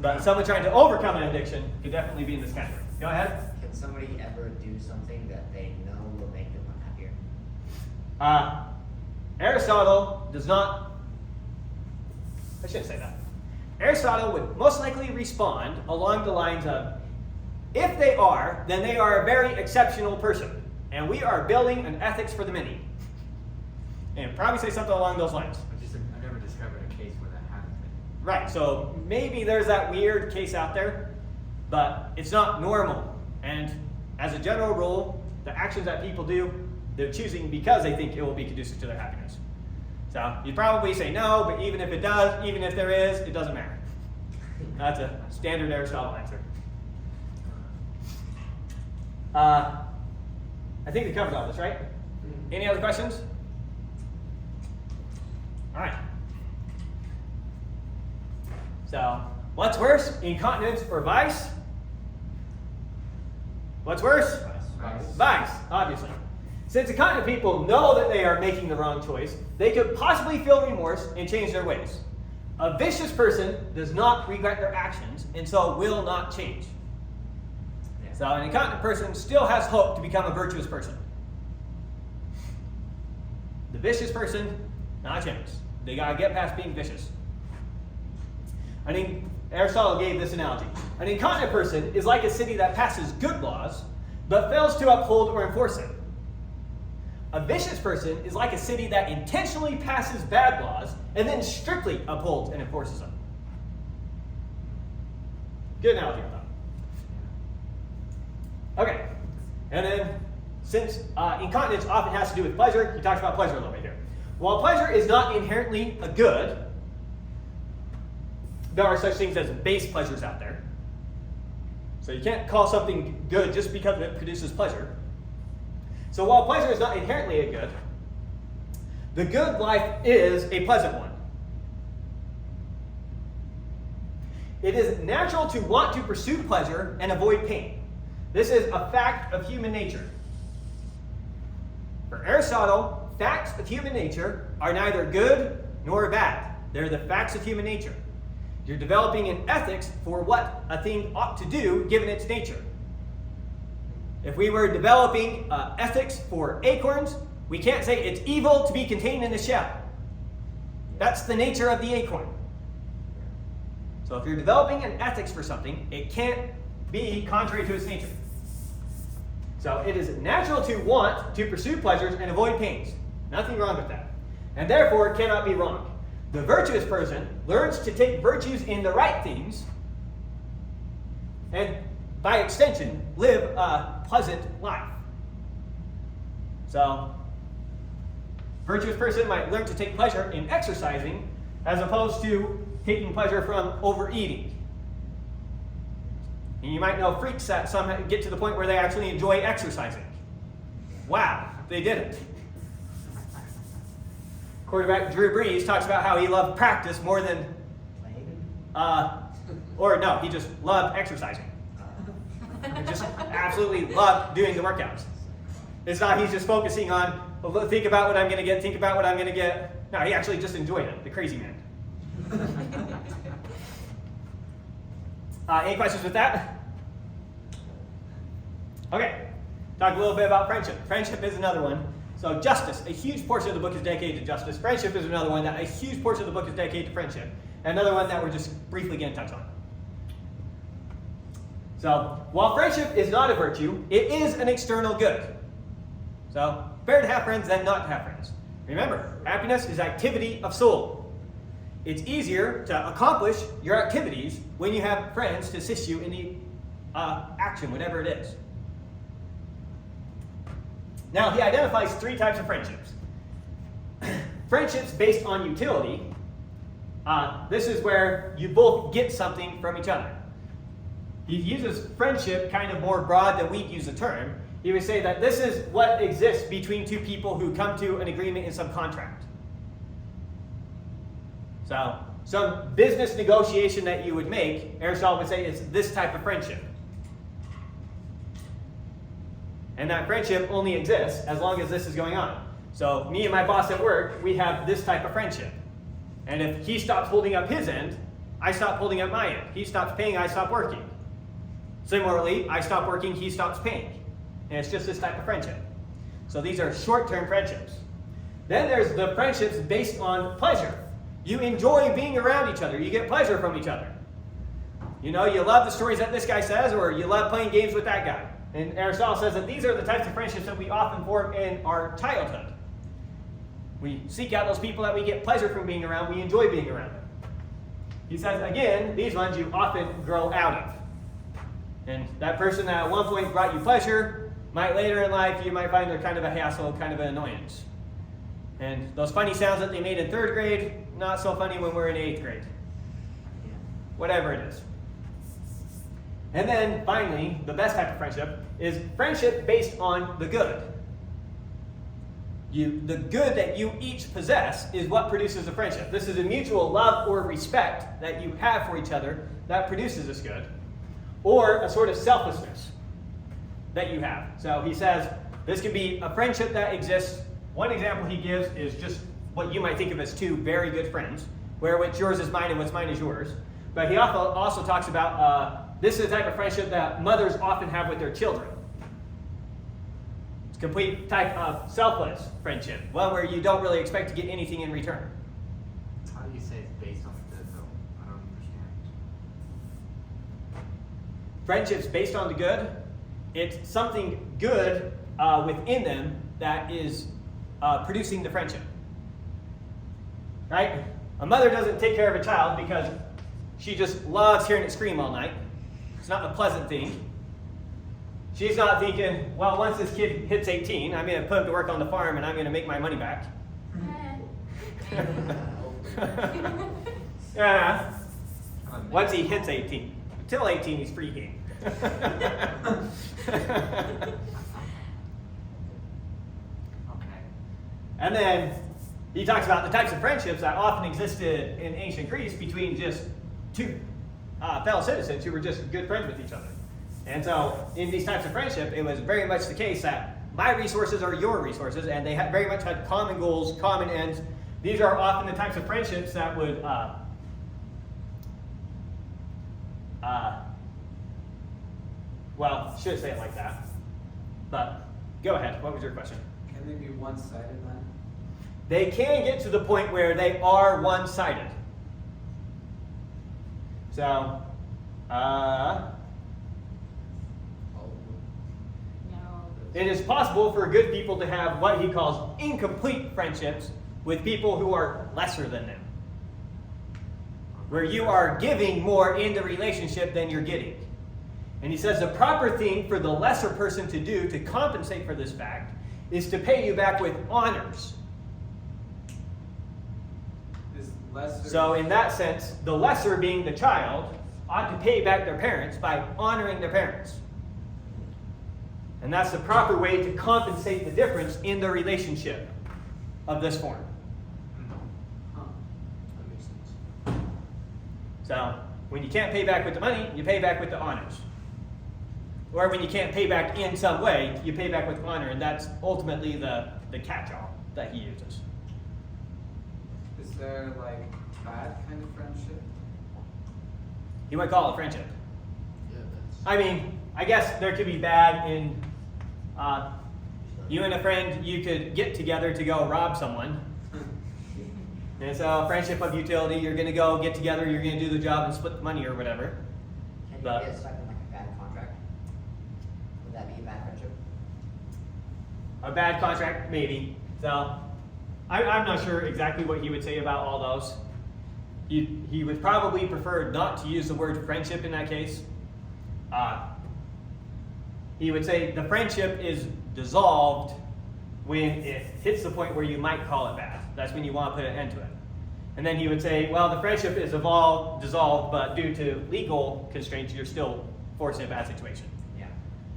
[SPEAKER 1] But someone trying to overcome an addiction could definitely be in this category. Go ahead.
[SPEAKER 5] Can somebody ever do something that they know will make them unhappier?
[SPEAKER 1] Aristotle does not, I shouldn't say that. Aristotle would most likely respond along the lines of, if they are, then they are a very exceptional person. and we are building an ethics for the many. And probably say something along those lines.
[SPEAKER 2] I've never discovered a case where that hasn't been.
[SPEAKER 1] Right, so maybe there's that weird case out there, but it's not normal. And as a general rule, the actions that people do, they're choosing because they think it will be conducive to their happiness. So you'd probably say no, but even if it does, even if there is, it doesn't matter. That's a standard Aristotle answer. I think we covered all this, right? Any other questions? All right. So, what's worse, incontinence or vice? What's worse? Vice, obviously. Since incontinent people know that they are making the wrong choice, they could possibly feel remorse and change their ways. A vicious person does not regret their actions and so will not change. So an incontinent person still has hope to become a virtuous person. The vicious person, not a chance. They gotta get past being vicious. Aristotle gave this analogy. An incontinent person is like a city that passes good laws, but fails to uphold or enforce them. A vicious person is like a city that intentionally passes bad laws and then strictly upholds and enforces them. Good analogy, I thought. Okay, and then since incontinence often has to do with pleasure, he talks about pleasure a little bit here. While pleasure is not inherently a good, there are such things as base pleasures out there. So you can't call something good just because it produces pleasure. So while pleasure is not inherently a good, the good life is a pleasant one. It is natural to want to pursue pleasure and avoid pain. This is a fact of human nature. For Aristotle, facts of human nature are neither good nor bad. They're the facts of human nature. You're developing an ethics for what a thing ought to do given its nature. If we were developing ethics for acorns, we can't say it's evil to be contained in a shell. That's the nature of the acorn. So if you're developing an ethics for something, it can't be contrary to its nature. So it is natural to want to pursue pleasures and avoid pains. Nothing wrong with that. And therefore it cannot be wrong. The virtuous person learns to take virtues in the right things and, by extension, live a pleasant life. So, virtuous person might learn to take pleasure in exercising as opposed to taking pleasure from overeating. And you might know freaks that somehow get to the point where they actually enjoy exercising. Wow, they didn't. Quarterback Drew Brees talks about how he loved practice more than, he just loved exercising. He just absolutely loved doing the workouts. It's not he's just focusing on, think about what I'm going to get, think about what I'm going to get. No, he actually just enjoyed it, the crazy man. Any questions with that? Okay, talk a little bit about friendship. Friendship is another one. So justice, a huge portion of the book is dedicated to justice. Friendship is another one that a huge portion of the book is dedicated to friendship. And another one that we're just briefly going to touch on. So while friendship is not a virtue, it is an external good. So better to have friends than not to have friends. Remember, happiness is activity of soul. It's easier to accomplish your activities when you have friends to assist you in the action, whatever it is. Now, he identifies three types of friendships. Friendships based on utility. This is where you both get something from each other. He uses friendship kind of more broad than we'd use the term. He would say that this is what exists between two people who come to an agreement in some contract. So, some business negotiation that you would make, Aristotle would say, is this type of friendship. And that friendship only exists as long as this is going on. So me and my boss at work, we have this type of friendship. And if he stops holding up his end, I stop holding up my end. He stops paying, I stop working. Similarly, I stop working, he stops paying. And it's just this type of friendship. So these are short-term friendships. Then there's the friendships based on pleasure. You enjoy being around each other. You get pleasure from each other. You know, you love the stories that this guy says, or you love playing games with that guy. And Aristotle says that these are the types of friendships that we often form in our childhood. We seek out those people that we get pleasure from being around, we enjoy being around them. He says, again, these ones you often grow out of. And that person that at one point brought you pleasure, might later in life, you might find they're kind of a hassle, kind of an annoyance. And those funny sounds that they made in 3rd grade, not so funny when we're in 8th grade. Whatever it is. And then, finally, the best type of friendship is friendship based on the good. The good that you each possess is what produces a friendship. This is a mutual love or respect that you have for each other that produces this good. Or a sort of selflessness that you have. So he says this can be a friendship that exists. One example he gives is just what you might think of as two very good friends, where what's yours is mine and what's mine is yours. But he also talks about this is the type of friendship that mothers often have with their children. It's a complete type of selfless friendship, one where you don't really expect to get anything in return.
[SPEAKER 2] How do you say it's based on the good, though? I don't understand.
[SPEAKER 1] Friendships based on the good, it's something good within them that is producing the friendship. Right? A mother doesn't take care of a child because she just loves hearing it scream all night. It's not a pleasant thing. She's not thinking, well, once this kid hits 18, I'm going to put him to work on the farm and I'm going to make my money back. Yeah. Once he hits 18. Until 18, he's free game.
[SPEAKER 2] Okay.
[SPEAKER 1] And then he talks about the types of friendships that often existed in ancient Greece between just two fellow citizens who were just good friends with each other. And so in these types of friendship, it was very much the case that my resources are your resources, and they very much had common goals, common ends. These are often the types of friendships that would well, shouldn't say it like that. But go ahead. What was your question?
[SPEAKER 3] Can they be one-sided then?
[SPEAKER 1] They can get to the point where they are one-sided. So,
[SPEAKER 6] No.
[SPEAKER 1] it is possible for good people to have what he calls incomplete friendships with people who are lesser than them, where you are giving more in the relationship than you're getting. And he says the proper thing for the lesser person to do to compensate for this fact is to pay you back with honors.
[SPEAKER 3] Is lesser.
[SPEAKER 1] So in that sense, the lesser being the child ought to pay back their parents by honoring their parents. And that's the proper way to compensate the difference in the relationship of this form.
[SPEAKER 3] Huh.
[SPEAKER 6] That makes sense.
[SPEAKER 1] So when you can't pay back with the money, you pay back with the honors. Or when you can't pay back in some way, you pay back with honor, and that's ultimately the catch-all that he uses.
[SPEAKER 3] Is there like bad kind of friendship?
[SPEAKER 1] He might call it friendship.
[SPEAKER 6] Yeah, that's.
[SPEAKER 1] I mean, I guess there could be bad in you and a friend, you could get together to go rob someone. And so a friendship of utility, you're going to go get together, you're going to do the job and split the money or whatever.
[SPEAKER 5] Can you
[SPEAKER 1] But-
[SPEAKER 5] get stuck in like a bad contract? Would that be a bad friendship?
[SPEAKER 1] A bad contract, maybe. So I'm not sure exactly what he would say about all those. He would probably prefer not to use the word friendship in that case. He would say the friendship is dissolved when it hits the point where you might call it bad. That's when you want to put an end to it. And then he would say, well, the friendship is dissolved, but due to legal constraints, you're still forced in a bad situation.
[SPEAKER 5] Yeah.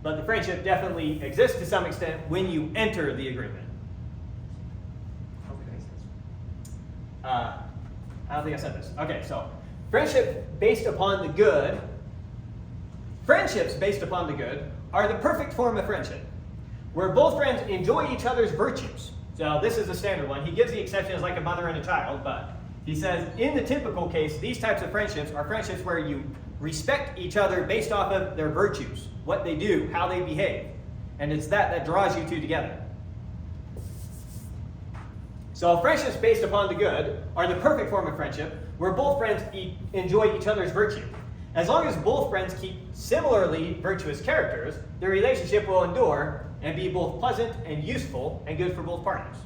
[SPEAKER 1] But the friendship definitely exists to some extent when you enter the agreement.
[SPEAKER 5] Okay. Makes sense.
[SPEAKER 1] I don't think I said this. Okay, so friendship based upon the good, friendships based upon the good are the perfect form of friendship, where both friends enjoy each other's virtues. So this is a standard one. He gives the exceptions like a mother and a child, but he says in the typical case, these types of friendships are friendships where you respect each other based off of their virtues, what they do, how they behave. And it's that draws you two together. So friendships based upon the good are the perfect form of friendship, where both friends enjoy each other's virtue. As long as both friends keep similarly virtuous characters, the relationship will endure and be both pleasant and useful and good for both parties.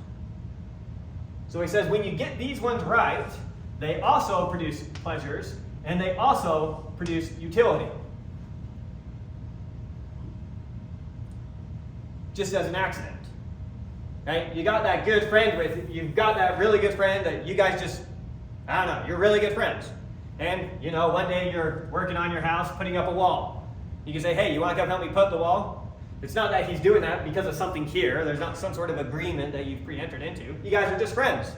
[SPEAKER 1] So he says, when you get these ones right, they also produce pleasures and they also produce utility. Just as an accident. Right? You got that good friend you've got that really good friend that you guys just, I don't know, you're really good friends. And, you know, one day you're working on your house, putting up a wall. You can say, hey, you want to come help me put up the wall? It's not that he's doing that because of something here. There's not some sort of agreement that you've pre-entered into. You guys are just friends.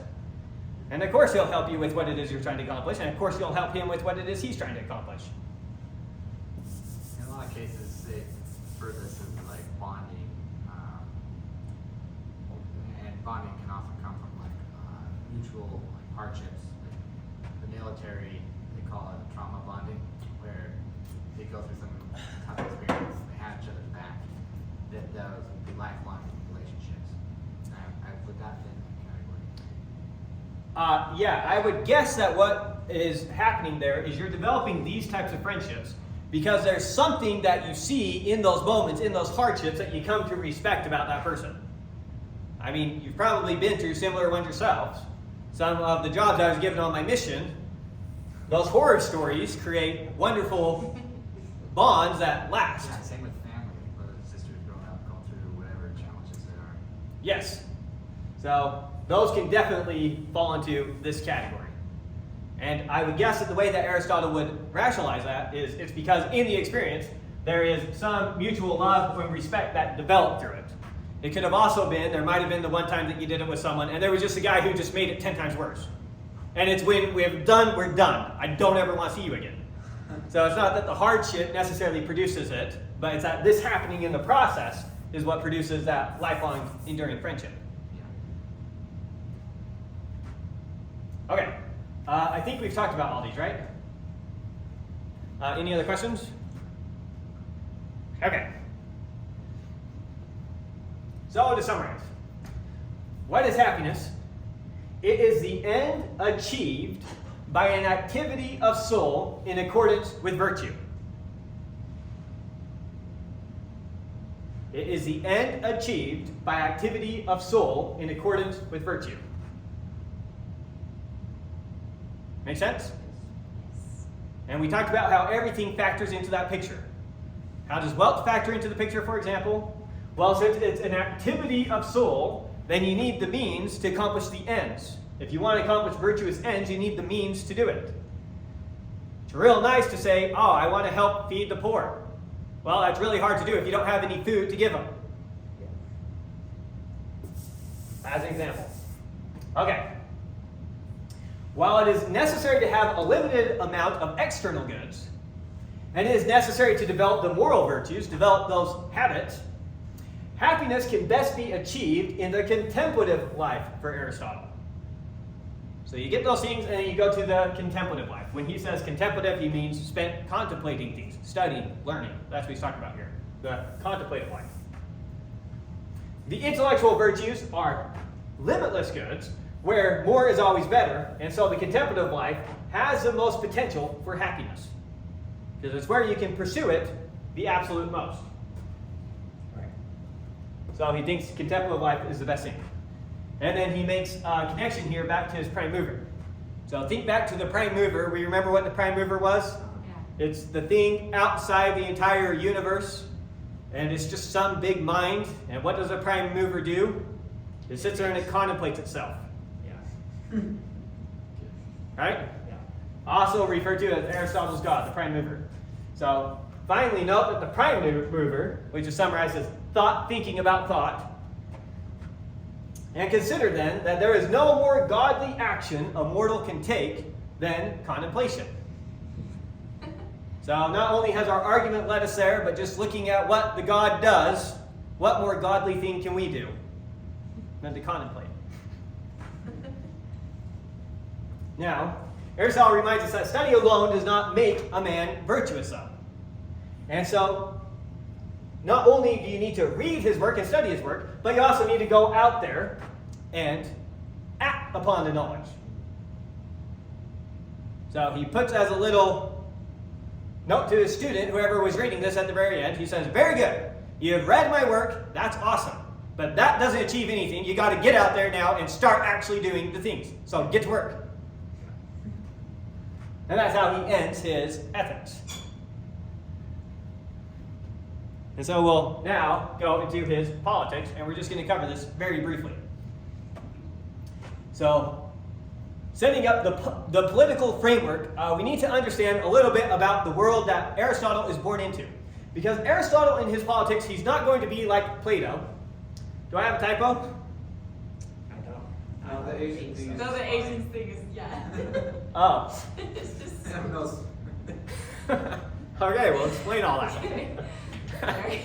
[SPEAKER 1] And of course he'll help you with what it is you're trying to accomplish. And of course you'll help him with what it is he's trying to accomplish.
[SPEAKER 2] In a lot of cases, they refer this as like bonding. And bonding can often come from like mutual like hardships. Like the military, they call it trauma bonding, where they go through some tough experience, they have each other's back. Those would be lifelong relationships. I would that fit in that category?
[SPEAKER 1] Yeah, I would guess that what is happening there is you're developing these types of friendships because there's something that you see in those moments, in those hardships, that you come to respect about that person. I mean, you've probably been through similar ones yourselves. Some of the jobs I was given on my mission, those horror stories create wonderful bonds that last.
[SPEAKER 2] Yeah, same with family, brothers and sisters growing up, going through whatever challenges there are.
[SPEAKER 1] Yes. So those can definitely fall into this category. And I would guess that the way that Aristotle would rationalize that is it's because in the experience, there is some mutual love and respect that developed through it. It could have also been, there might have been the one time that you did it with someone, and there was just a guy who just made it 10 times worse. And it's when we're done, we're done. I don't ever want to see you again. So it's not that the hardship necessarily produces it, but it's that this happening in the process is what produces that lifelong, enduring friendship. Okay, I think we've talked about all these, right? Any other questions? Okay. So to summarize, what is happiness? It is the end achieved by an activity of soul in accordance with virtue. It is the end achieved by activity of soul in accordance with virtue. Make sense? And we talked about how everything factors into that picture. How does wealth factor into the picture, for example? Well, since it's an activity of soul, then you need the means to accomplish the ends. If you want to accomplish virtuous ends, you need the means to do it. It's real nice to say, oh, I want to help feed the poor. Well, that's really hard to do if you don't have any food to give them. As an example. Okay. While it is necessary to have a limited amount of external goods, and it is necessary to develop the moral virtues, develop those habits, happiness can best be achieved in the contemplative life for Aristotle. So you get those things and then you go to the contemplative life. When he says contemplative, he means spent contemplating things, studying, learning. That's what he's talking about here, the contemplative life. The intellectual virtues are limitless goods, where more is always better, and so the contemplative life has the most potential for happiness. Because it's where you can pursue it the absolute most. So he thinks contemplative life is the best thing. And then he makes a connection here back to his prime mover. So think back to the prime mover. We remember what the prime mover was?
[SPEAKER 4] Yeah.
[SPEAKER 1] It's the thing outside the entire universe, and it's just some big mind. And what does a prime mover do? It sits there and it contemplates itself.
[SPEAKER 5] Yeah.
[SPEAKER 1] Right?
[SPEAKER 5] Yeah.
[SPEAKER 1] Also referred to as Aristotle's God, the prime mover. So finally note that the prime mover, which is summarized as thought, thinking about thought, and consider then that there is no more godly action a mortal can take than contemplation. So not only has our argument led us there, but just looking at what the God does, what more godly thing can we do than to contemplate? Now, Aristotle reminds us that study alone does not make a man virtuous, though. And so, not only do you need to read his work and study his work, but you also need to go out there and act upon the knowledge. So he puts as a little note to his student, whoever was reading this at the very end, he says, very good. You have read my work. That's awesome. But that doesn't achieve anything. You got to get out there now and start actually doing the things. So get to work. And that's how he ends his ethics. And so we'll now go into his politics, and we're just going to cover this very briefly. So, setting up the political framework, we need to understand a little bit about the world that Aristotle is born into. Because Aristotle in his politics, he's not going to be like Plato. Do I have a typo?
[SPEAKER 5] I don't.
[SPEAKER 3] No, the Asian thing is
[SPEAKER 4] No, the Asian thing is, yeah.
[SPEAKER 1] Oh.
[SPEAKER 4] It's just.
[SPEAKER 3] Sam knows.
[SPEAKER 1] Okay, we'll explain all that.
[SPEAKER 4] Sorry.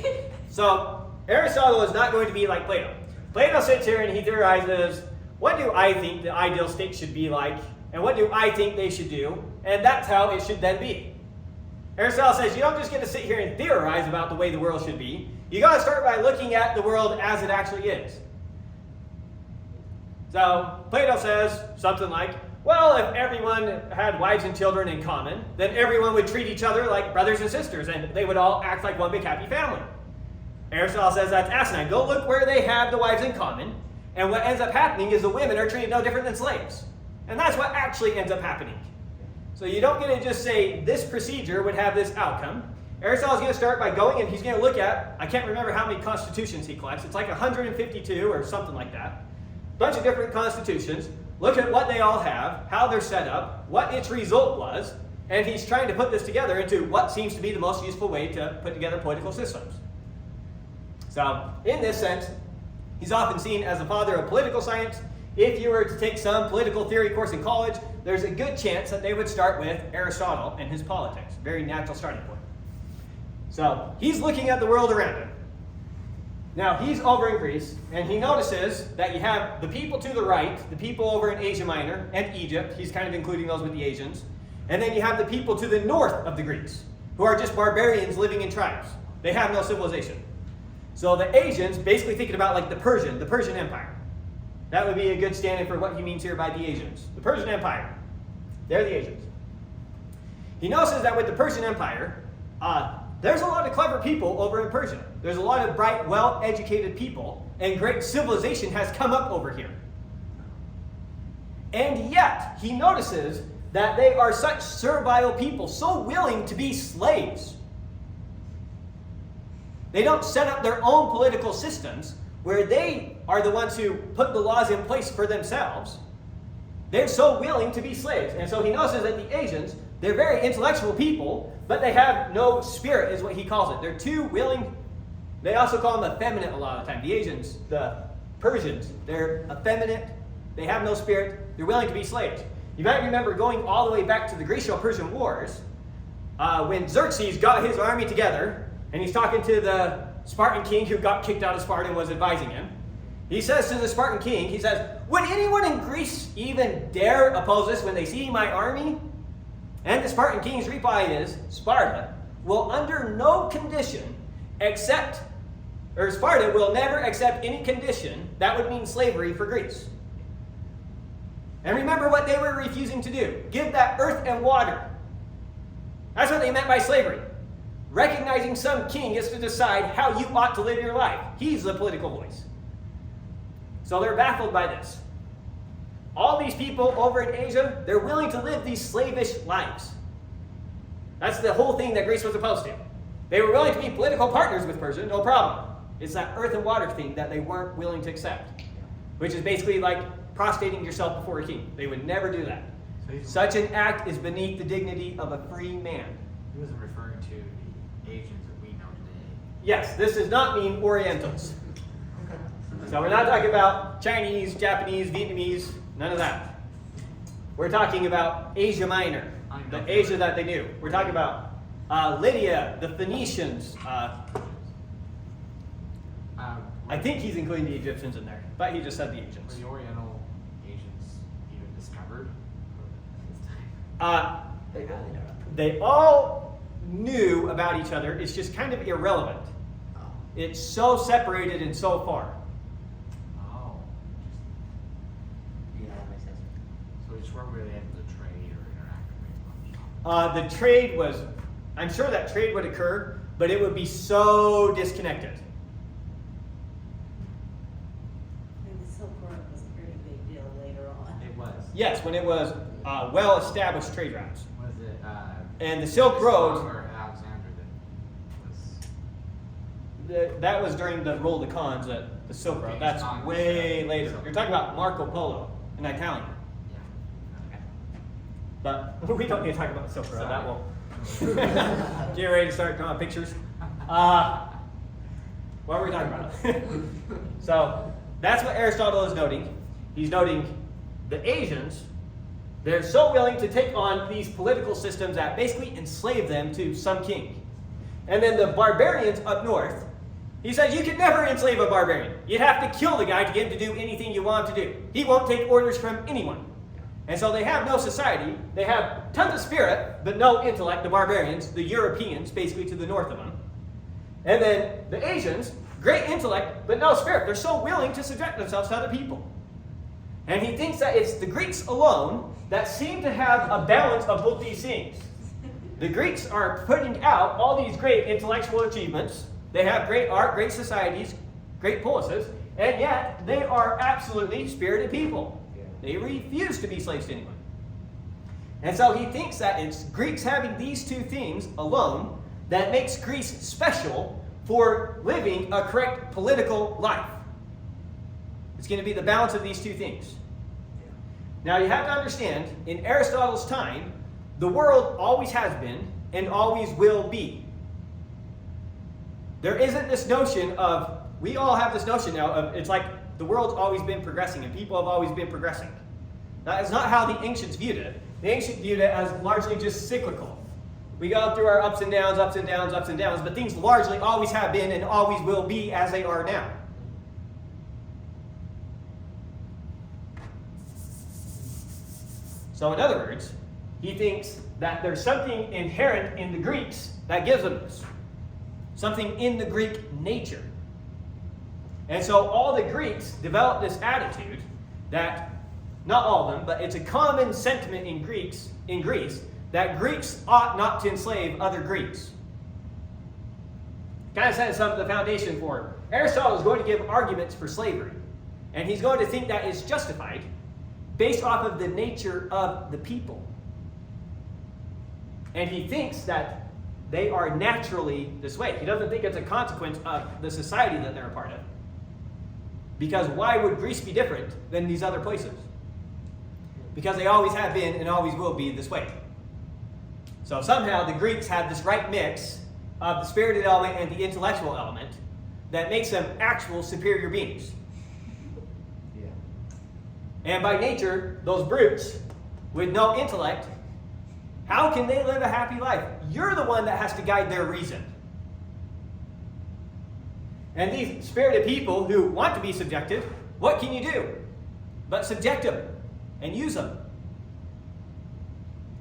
[SPEAKER 1] So, Aristotle is not going to be like Plato. Plato sits here and he theorizes, what do I think the ideal state should be like? And what do I think they should do? And that's how it should then be. Aristotle says you don't just get to sit here and theorize about the way the world should be. You got to start by looking at the world as it actually is. So, Plato says something like, well, if everyone had wives and children in common, then everyone would treat each other like brothers and sisters, and they would all act like one big happy family. Aristotle says that's asinine. Go look where they have the wives in common, and what ends up happening is the women are treated no different than slaves. And that's what actually ends up happening. So you don't get to just say this procedure would have this outcome. Aristotle's going to start by going and he's going to look at, I can't remember how many constitutions he collects. It's like 152 or something like that. Bunch of different constitutions. Look at what they all have, how they're set up, what its result was, and he's trying to put this together into what seems to be the most useful way to put together political systems. So, in this sense, he's often seen as the father of political science. If you were to take some political theory course in college, there's a good chance that they would start with Aristotle and his politics. Very natural starting point. So, he's looking at the world around him. Now, he's over in Greece, and he notices that you have the people to the right, the people over in Asia Minor and Egypt. He's kind of including those with the Asians. And then you have the people to the north of the Greeks, who are just barbarians living in tribes. They have no civilization. So the Asians, basically thinking about like the Persian Empire. That would be a good stand-in for what he means here by the Asians. The Persian Empire. They're the Asians. He notices that with the Persian Empire, there's a lot of clever people over in Persia. There's a lot of bright, well-educated people, and great civilization has come up over here. And yet, he notices that they are such servile people, so willing to be slaves. They don't set up their own political systems where they are the ones who put the laws in place for themselves. They're so willing to be slaves. And so he notices that the Asians, they're very intellectual people, but they have no spirit, is what he calls it. They're too willing. They also call them effeminate a lot of the time. The Asians, the Persians, they're effeminate. They have no spirit. They're willing to be slaves. You might remember going all the way back to the Grecian-Persian Wars, when Xerxes got his army together, and he's talking to the Spartan king who got kicked out of Sparta and was advising him. He says to the Spartan king, he says, would anyone in Greece even dare oppose us when they see my army? And the Spartan king's reply is, Sparta will under no condition Sparta will never accept any condition that would mean slavery for Greece. And remember what they were refusing to do. Give that earth and water. That's what they meant by slavery. Recognizing some king is to decide how you ought to live your life. He's the political voice. So they're baffled by this. All these people over in Asia, they're willing to live these slavish lives. That's the whole thing that Greece was opposed to. They were willing to be political partners with Persia, no problem. It's that earth and water thing that they weren't willing to accept, which is basically like prostrating yourself before a king. They would never do that. Such an act is beneath the dignity of a free man.
[SPEAKER 2] He wasn't referring to the Asians that we know today.
[SPEAKER 1] Yes, this does not mean Orientals. So we're not talking about Chinese, Japanese, Vietnamese, none of that. We're talking about Asia Minor, the Asia that they knew. We're talking about Lydia, the Phoenicians. I think he's including the Egyptians in there, but he just said the
[SPEAKER 2] Were
[SPEAKER 1] Asians.
[SPEAKER 2] the Oriental Asians even discovered at this time?
[SPEAKER 1] They all knew about each other. It's just kind of irrelevant.
[SPEAKER 5] Oh.
[SPEAKER 1] It's so separated and so far.
[SPEAKER 2] Oh,
[SPEAKER 5] Yeah, that makes sense.
[SPEAKER 2] so we just weren't really able to trade or interact very much.
[SPEAKER 1] The trade was I'm sure that trade would occur, but it would be so disconnected.
[SPEAKER 7] And the Silk Road was a pretty big deal later on.
[SPEAKER 2] It was.
[SPEAKER 1] Yes, when it was well-established trade routes.
[SPEAKER 2] Was it?
[SPEAKER 1] And the Silk Road,
[SPEAKER 2] Or Alexander that was.
[SPEAKER 1] that was during the rule of the Khans, the Silk Road. That's
[SPEAKER 2] Khans,
[SPEAKER 1] way
[SPEAKER 2] yeah.
[SPEAKER 1] later. You're talking about Marco Polo, an Italian.
[SPEAKER 2] Yeah. Okay.
[SPEAKER 1] But we don't need to talk about the Silk Road.
[SPEAKER 2] Sorry.
[SPEAKER 1] That will get ready to start drawing pictures. What were we talking about? So that's what Aristotle is noting. He's noting the Asians, they're so willing to take on these political systems that basically enslave them to some king. And then the barbarians up north, he says you could never enslave a barbarian. You'd have to kill the guy to get him to do anything you want him to do. He won't take orders from anyone. And so they have no society. They have tons of spirit, but no intellect, the barbarians, the Europeans, basically to the north of them. And then the Asians, great intellect, but no spirit. They're so willing to subject themselves to other people. And he thinks that it's the Greeks alone that seem to have a balance of both these things. The Greeks are putting out all these great intellectual achievements. They have great art, great societies, great policies, and yet they are absolutely spirited people. They refuse to be slaves to anyone. And so he thinks that it's Greeks having these two things alone that makes Greece special for living a correct political life. It's going to be the balance of these two things. Now you have to understand, in Aristotle's time, the world always has been and always will be. There isn't this notion of, we all have this notion now of, it's like the world's always been progressing and people have always been progressing. That is not how the ancients viewed it. The ancients viewed it as largely just cyclical. We go through our ups and downs, ups and downs, ups and downs, but things largely always have been and always will be as they are now. So in other words, he thinks that there's something inherent in the Greeks that gives them this. Something in the Greek nature. And so all the Greeks developed this attitude that, not all of them, but it's a common sentiment in Greece, that Greeks ought not to enslave other Greeks. Kind of sets up the foundation for it. Aristotle is going to give arguments for slavery. And he's going to think that it's justified based off of the nature of the people. And he thinks that they are naturally this way. He doesn't think it's a consequence of the society that they're a part of. Because why would Greece be different than these other places? Because they always have been and always will be this way. So somehow the Greeks have this right mix of the spirited element and the intellectual element that makes them actual superior beings.
[SPEAKER 5] Yeah.
[SPEAKER 1] And by nature, those brutes with no intellect, how can they live a happy life? You're the one that has to guide their reason. And these spirited people who want to be subjected, what can you do but subject them and use them?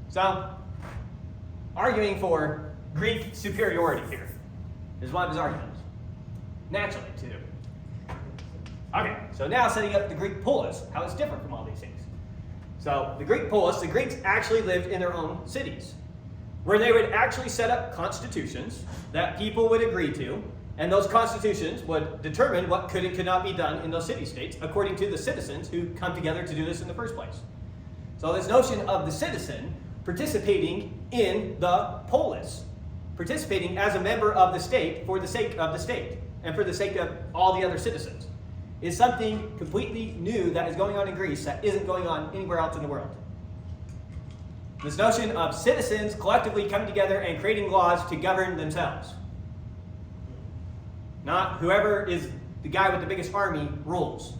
[SPEAKER 1] So, arguing for Greek superiority here is one of his arguments. Naturally, too. Okay, so now setting up the Greek polis, how it's different from all these things. So, the Greek polis, the Greeks actually lived in their own cities, where they would actually set up constitutions that people would agree to, and those constitutions would determine what could and could not be done in those city-states according to the citizens who come together to do this in the first place. So this notion of the citizen participating in the polis, participating as a member of the state for the sake of the state and for the sake of all the other citizens, is something completely new that is going on in Greece that isn't going on anywhere else in the world. This notion of citizens collectively coming together and creating laws to govern themselves. Not whoever is the guy with the biggest army rules.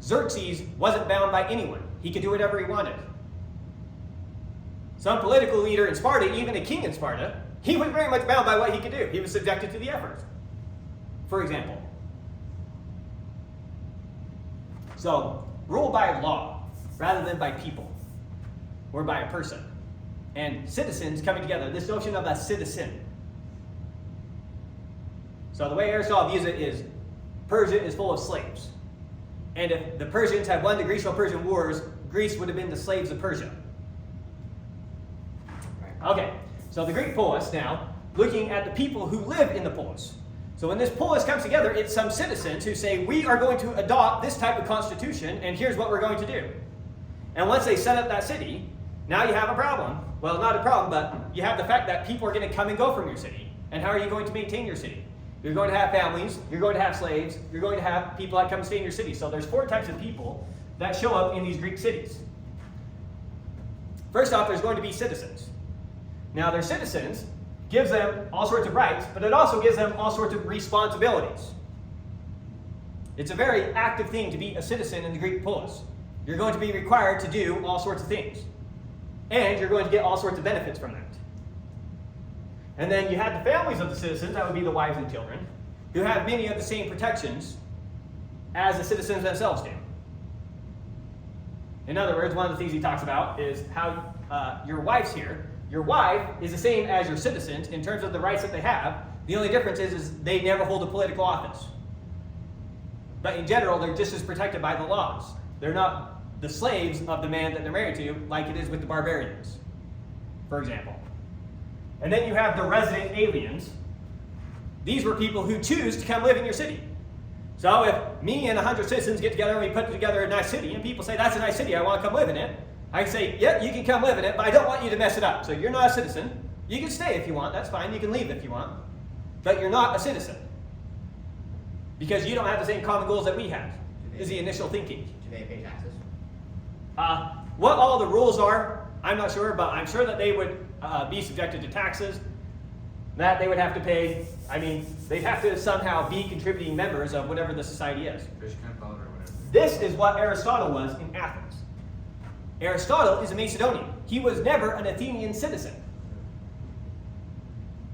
[SPEAKER 1] Xerxes wasn't bound by anyone. He could do whatever he wanted. Some political leader in Sparta, even a king in Sparta, he was very much bound by what he could do. He was subjected to the effort, for example. So, rule by law rather than by people or by a person. And citizens coming together, this notion of a citizen. So the way Aristotle views it is, Persia is full of slaves. And if the Persians had won the Grecian-Persian wars, Greece would have been the slaves of Persia. Okay, so the Greek polis now, looking at the people who live in the polis. So when this polis comes together, it's some citizens who say, we are going to adopt this type of constitution, and here's what we're going to do. And once they set up that city, now you have a problem. Well, not a problem, but you have the fact that people are going to come and go from your city. And how are you going to maintain your city? You're going to have families, you're going to have slaves, you're going to have people that come and stay in your city. So there's 4 types of people that show up in these Greek cities. First off, there's going to be citizens. Now, their citizens gives them all sorts of rights, but it also gives them all sorts of responsibilities. It's a very active thing to be a citizen in the Greek polis. You're going to be required to do all sorts of things. And you're going to get all sorts of benefits from that. And then you have the families of the citizens, that would be the wives and children, who have many of the same protections as the citizens themselves do. In other words, one of the things he talks about is how your wife's here. Your wife is the same as your citizens in terms of the rights that they have. The only difference is they never hold a political office. But in general, they're just as protected by the laws. They're not the slaves of the man that they're married to, like it is with the barbarians, for example. And then you have the resident aliens. These were people who choose to come live in your city. So if me and 100 citizens get together and we put together a nice city, and people say, that's a nice city, I want to come live in it, I can say, yep, you can come live in it, but I don't want you to mess it up. So you're not a citizen. You can stay if you want, that's fine. You can leave if you want. But you're not a citizen. Because you don't have the same common goals that we have, is the initial thinking.
[SPEAKER 5] Do they pay taxes?
[SPEAKER 1] What all the rules are, I'm not sure, but I'm sure that they would be subjected to taxes, that they would have to pay. I mean, they'd have to somehow be contributing members of whatever the society is.
[SPEAKER 2] Fish can vote or whatever.
[SPEAKER 1] This is what Aristotle was in Athens. Aristotle is a Macedonian. He was never an Athenian citizen.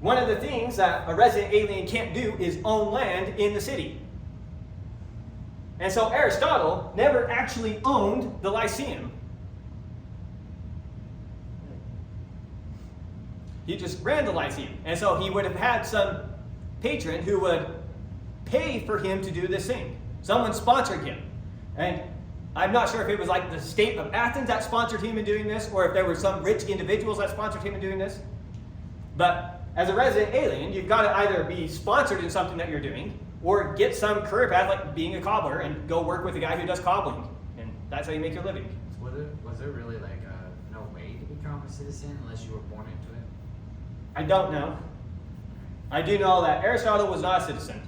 [SPEAKER 1] One of the things that a resident alien can't do is own land in the city. And so Aristotle never actually owned the Lyceum. He just ran the Lyceum. And so he would have had some patron who would pay for him to do this thing. Someone sponsored him. And I'm not sure if it was like the state of Athens that sponsored him in doing this, or if there were some rich individuals that sponsored him in doing this. But as a resident alien, you've got to either be sponsored in something that you're doing, or get some career path like being a cobbler and go work with a guy who does cobbling. And that's how you make your living.
[SPEAKER 2] Was there really like no way to become a citizen unless you were born into it?
[SPEAKER 1] I don't know. I do know that Aristotle was not a citizen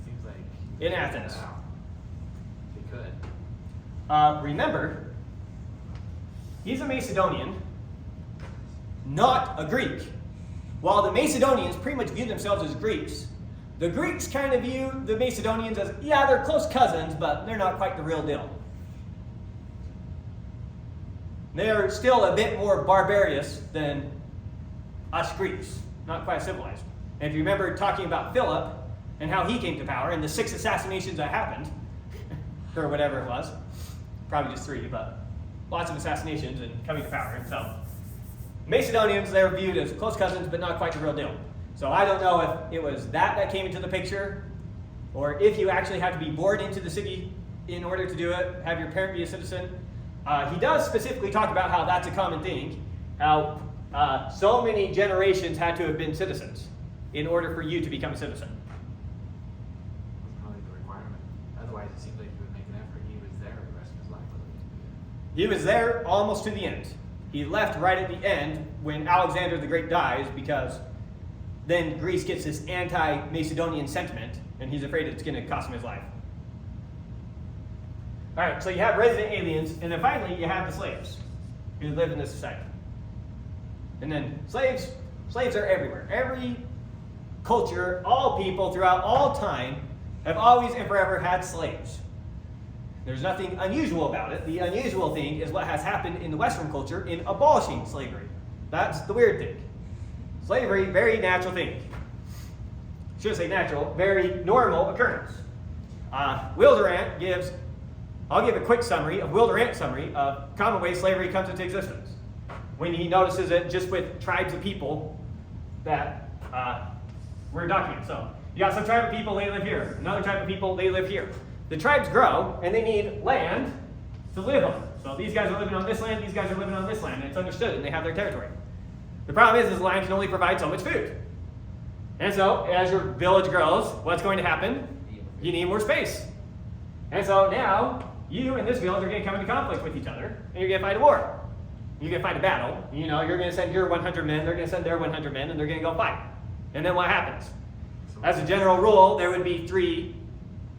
[SPEAKER 2] Seems like
[SPEAKER 1] in Athens.
[SPEAKER 2] Wow. If you could.
[SPEAKER 1] Remember, he's a Macedonian, not a Greek. While the Macedonians pretty much view themselves as Greeks, the Greeks kind of view the Macedonians as, yeah, they're close cousins, but they're not quite the real deal. They're still a bit more barbarous than us Greeks, not quite civilized. And if you remember talking about Philip and how he came to power and the 6 assassinations that happened, or whatever it was, probably just 3, but lots of assassinations and coming to power. And so Macedonians, they're viewed as close cousins, but not quite the real deal. So I don't know if it was that came into the picture, or if you actually have to be born into the city in order to do it, have your parent be a citizen. He does specifically talk about how that's a common thing, how so many generations had to have been citizens in order for you to become a citizen.
[SPEAKER 2] That's probably the requirement. Otherwise, it seems like he would make an effort. He was there the rest of his life.
[SPEAKER 1] He was there almost to the end. He left right at the end when Alexander the Great dies, because then Greece gets this anti-Macedonian sentiment, and he's afraid it's going to cost him his life. All right, so you have resident aliens, and then finally you have the slaves who live in this society. And then slaves are everywhere. Every culture, all people throughout all time have always and forever had slaves. There's nothing unusual about it. The unusual thing is what has happened in the Western culture in abolishing slavery. That's the weird thing. Slavery, very natural thing. Shouldn't say natural, very normal occurrence. Will Durant gives, I'll give a quick summary, a Will Durant summary of common ways slavery comes into existence. When he notices it just with tribes of people that were documented. So you got some tribe of people, they live here. Another tribe of people, they live here. The tribes grow, and they need land to live on. So these guys are living on this land, these guys are living on this land, and it's understood, and they have their territory. The problem is the land can only provide so much food. And so, as your village grows, what's going to happen? You need more space. And so now, you and this village are going to come into conflict with each other, and you're going to fight a war. You're going to fight a battle. You know, you're going to send your 100 men, they're going to send their 100 men, and they're going to go fight. And then what happens? As a general rule, there would be 3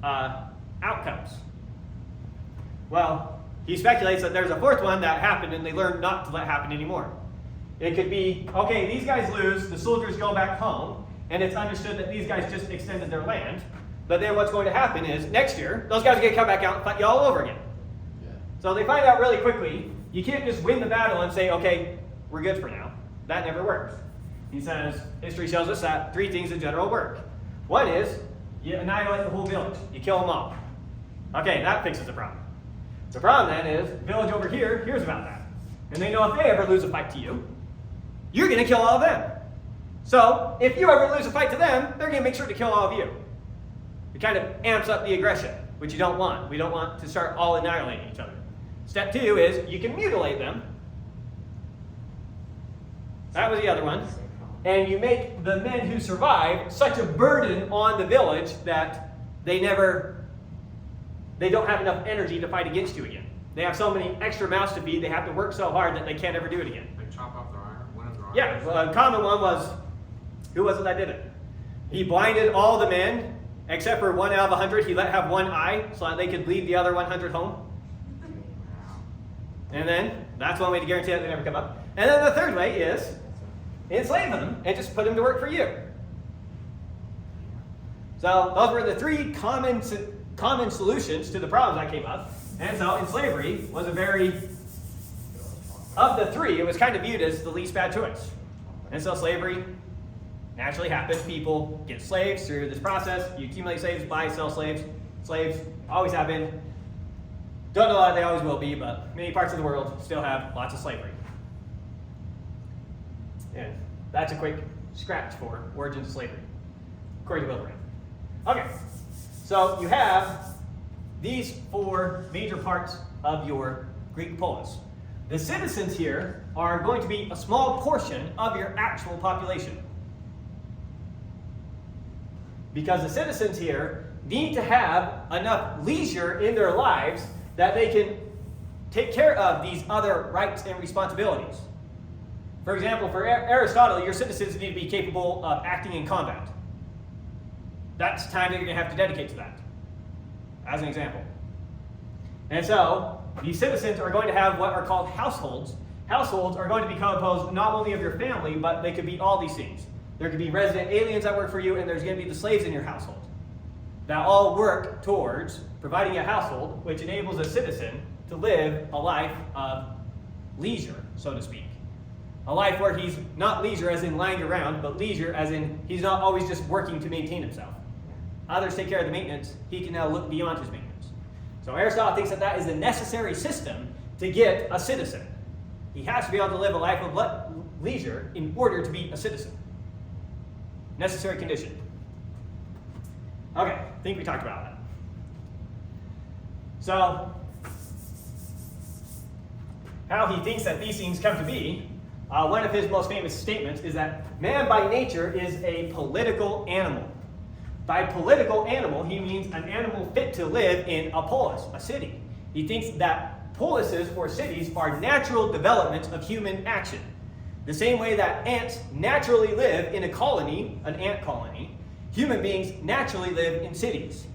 [SPEAKER 1] outcomes. Well, he speculates that there's a 4th one that happened, and they learned not to let happen anymore. It could be, okay, these guys lose, the soldiers go back home, and it's understood that these guys just extended their land. But then what's going to happen is, next year, those guys are going to come back out and fight you all over again.
[SPEAKER 6] Yeah.
[SPEAKER 1] So they find out really quickly, you can't just win the battle and say, okay, we're good for now. That never works. He says, history shows us that 3 things in general work. One is, you annihilate the whole village. You kill them all. Okay, that fixes the problem. The problem then is, village over here hears about that. And they know if they ever lose a fight to you, you're going to kill all of them. So, if you ever lose a fight to them, they're going to make sure to kill all of you. It kind of amps up the aggression, which you don't want. We don't want to start all annihilating each other. Step 2 is, you can mutilate them. That was the other one. And you make the men who survive such a burden on the village that they don't have enough energy to fight against you again. They have so many extra mouths to feed, they have to work so hard that they can't ever do it again.
[SPEAKER 2] Like chop off their arm, one of their arms.
[SPEAKER 1] Yeah, well, a common one was, who was it that did it? He blinded all the men, except for 1 out of 100. He let have 1 eye so that they could lead the other 100 home. And then, that's one way to guarantee that they never come up. And then the 3rd way is, enslave them and just put them to work for you. So those were the 3 common solutions to the problems that came up. And so in slavery was of the 3, it was kind of viewed as the least bad choice. And so slavery naturally happens. People get slaves through this process. You accumulate slaves, buy, sell slaves. Slaves always have been. Don't know that they always will be, but many parts of the world still have lots of slavery. And that's a quick scratch for origins of slavery, according to Wilbrand. Okay, so you have these 4 major parts of your Greek polis. The citizens here are going to be a small portion of your actual population. Because the citizens here need to have enough leisure in their lives that they can take care of these other rights and responsibilities. For example, for Aristotle, your citizens need to be capable of acting in combat. That's time that you're going to have to dedicate to that, as an example. And so, these citizens are going to have what are called households. Households are going to be composed not only of your family, but they could be all these things. There could be resident aliens that work for you, and there's going to be the slaves in your household that all work towards providing a household which enables a citizen to live a life of leisure, so to speak. A life where he's not leisure as in lying around, but leisure as in he's not always just working to maintain himself. Others take care of the maintenance. He can now look beyond his maintenance. So Aristotle thinks that that is a necessary system to get a citizen. He has to be able to live a life of leisure in order to be a citizen. Necessary condition. Okay, I think we talked about that. So, how he thinks that these things come to be, one of his most famous statements is that man by nature is a political animal. By political animal, he means an animal fit to live in a polis, a city. He thinks that polises or cities are natural developments of human action. The same way that ants naturally live in a colony, an ant colony, human beings naturally live in cities.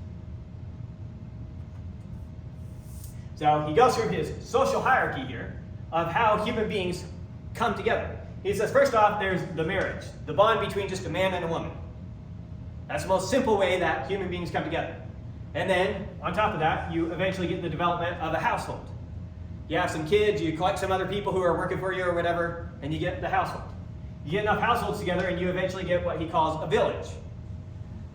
[SPEAKER 1] So he goes through his social hierarchy here of how human beings come together. He says, first off, there's the marriage, the bond between just a man and a woman. That's the most simple way that human beings come together. And then, on top of that, you eventually get the development of a household. You have some kids, you collect some other people who are working for you or whatever, and you get the household. You get enough households together and you eventually get what he calls a village.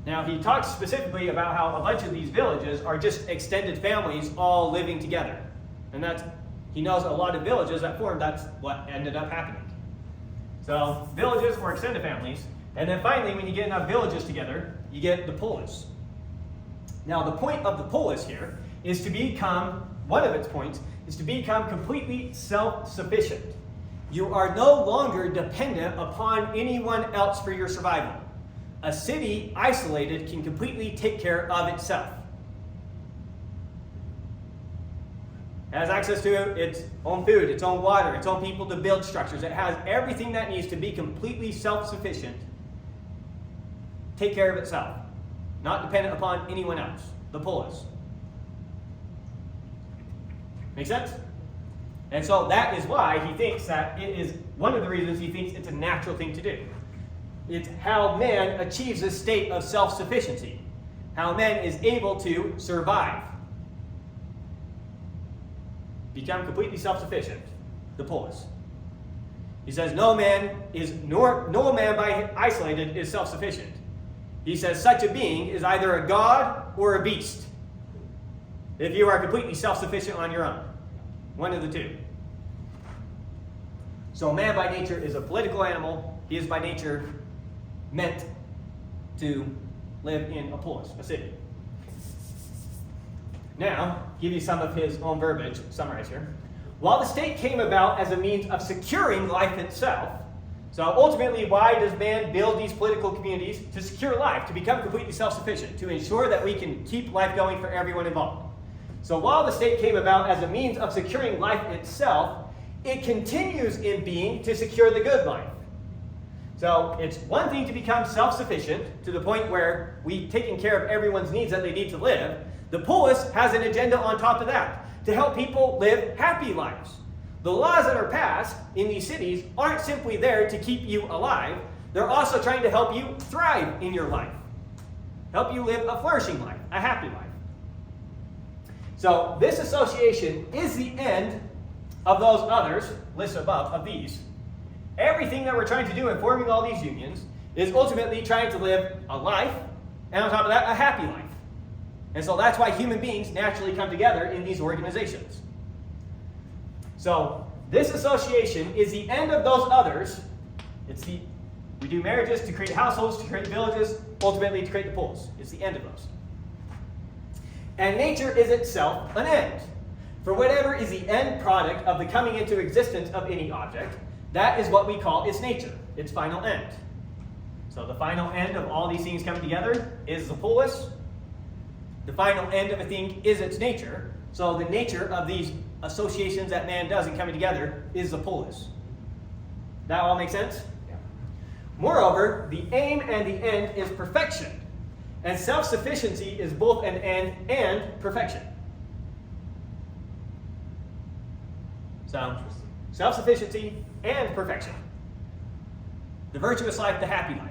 [SPEAKER 1] Now, he talks specifically about how a bunch of these villages are just extended families all living together. And he knows a lot of villages that formed, that's what ended up happening. So, villages or extended families. And then finally, when you get enough villages together, you get the polis. Now, the point of the polis here is to become, one of its points, is to become completely self-sufficient. You are no longer dependent upon anyone else for your survival. A city isolated can completely take care of itself. It has access to its own food, its own water, its own people to build structures. It has everything that needs to be completely self-sufficient. Take care of itself. Not dependent upon anyone else. The polis. Make sense? And so that is why he thinks that it is one of the reasons he thinks it's a natural thing to do. It's how man achieves a state of self-sufficiency. How man is able to survive. Become completely self-sufficient. The polis. He says no man by isolated is self-sufficient. He says such a being is either a god or a beast. If you are completely self-sufficient on your own. One of the two. So man by nature is a political animal. He is by nature meant to live in a polis, a city. Now, give you some of his own verbiage, summarize here. While the state came about as a means of securing life itself, so ultimately, why does man build these political communities? To secure life, to become completely self-sufficient, to ensure that we can keep life going for everyone involved. So while the state came about as a means of securing life itself, it continues in being to secure the good life. So it's one thing to become self-sufficient to the point where we've taken care of everyone's needs that they need to live. The polis has an agenda on top of that to help people live happy lives. The laws that are passed in these cities aren't simply there to keep you alive. They're also trying to help you thrive in your life. Help you live a flourishing life, a happy life. So this association is the end of those others, listed above, of these. Everything that we're trying to do in forming all these unions is ultimately trying to live a life, and on top of that, a happy life. And so that's why human beings naturally come together in these organizations. So this association is the end of those others. We do marriages to create households, to create villages, ultimately to create the polis. It's the end of those. And nature is itself an end. For whatever is the end product of the coming into existence of any object, that is what we call its nature, its final end. So the final end of all these things coming together is the polis. The final end of a thing is its nature. So the nature of these associations that man does in coming together is the polis. That all make sense?
[SPEAKER 5] Yeah.
[SPEAKER 1] Moreover, the aim and the end is perfection. And self-sufficiency is both an end and perfection. So, self-sufficiency and perfection. The virtuous life, the happy life.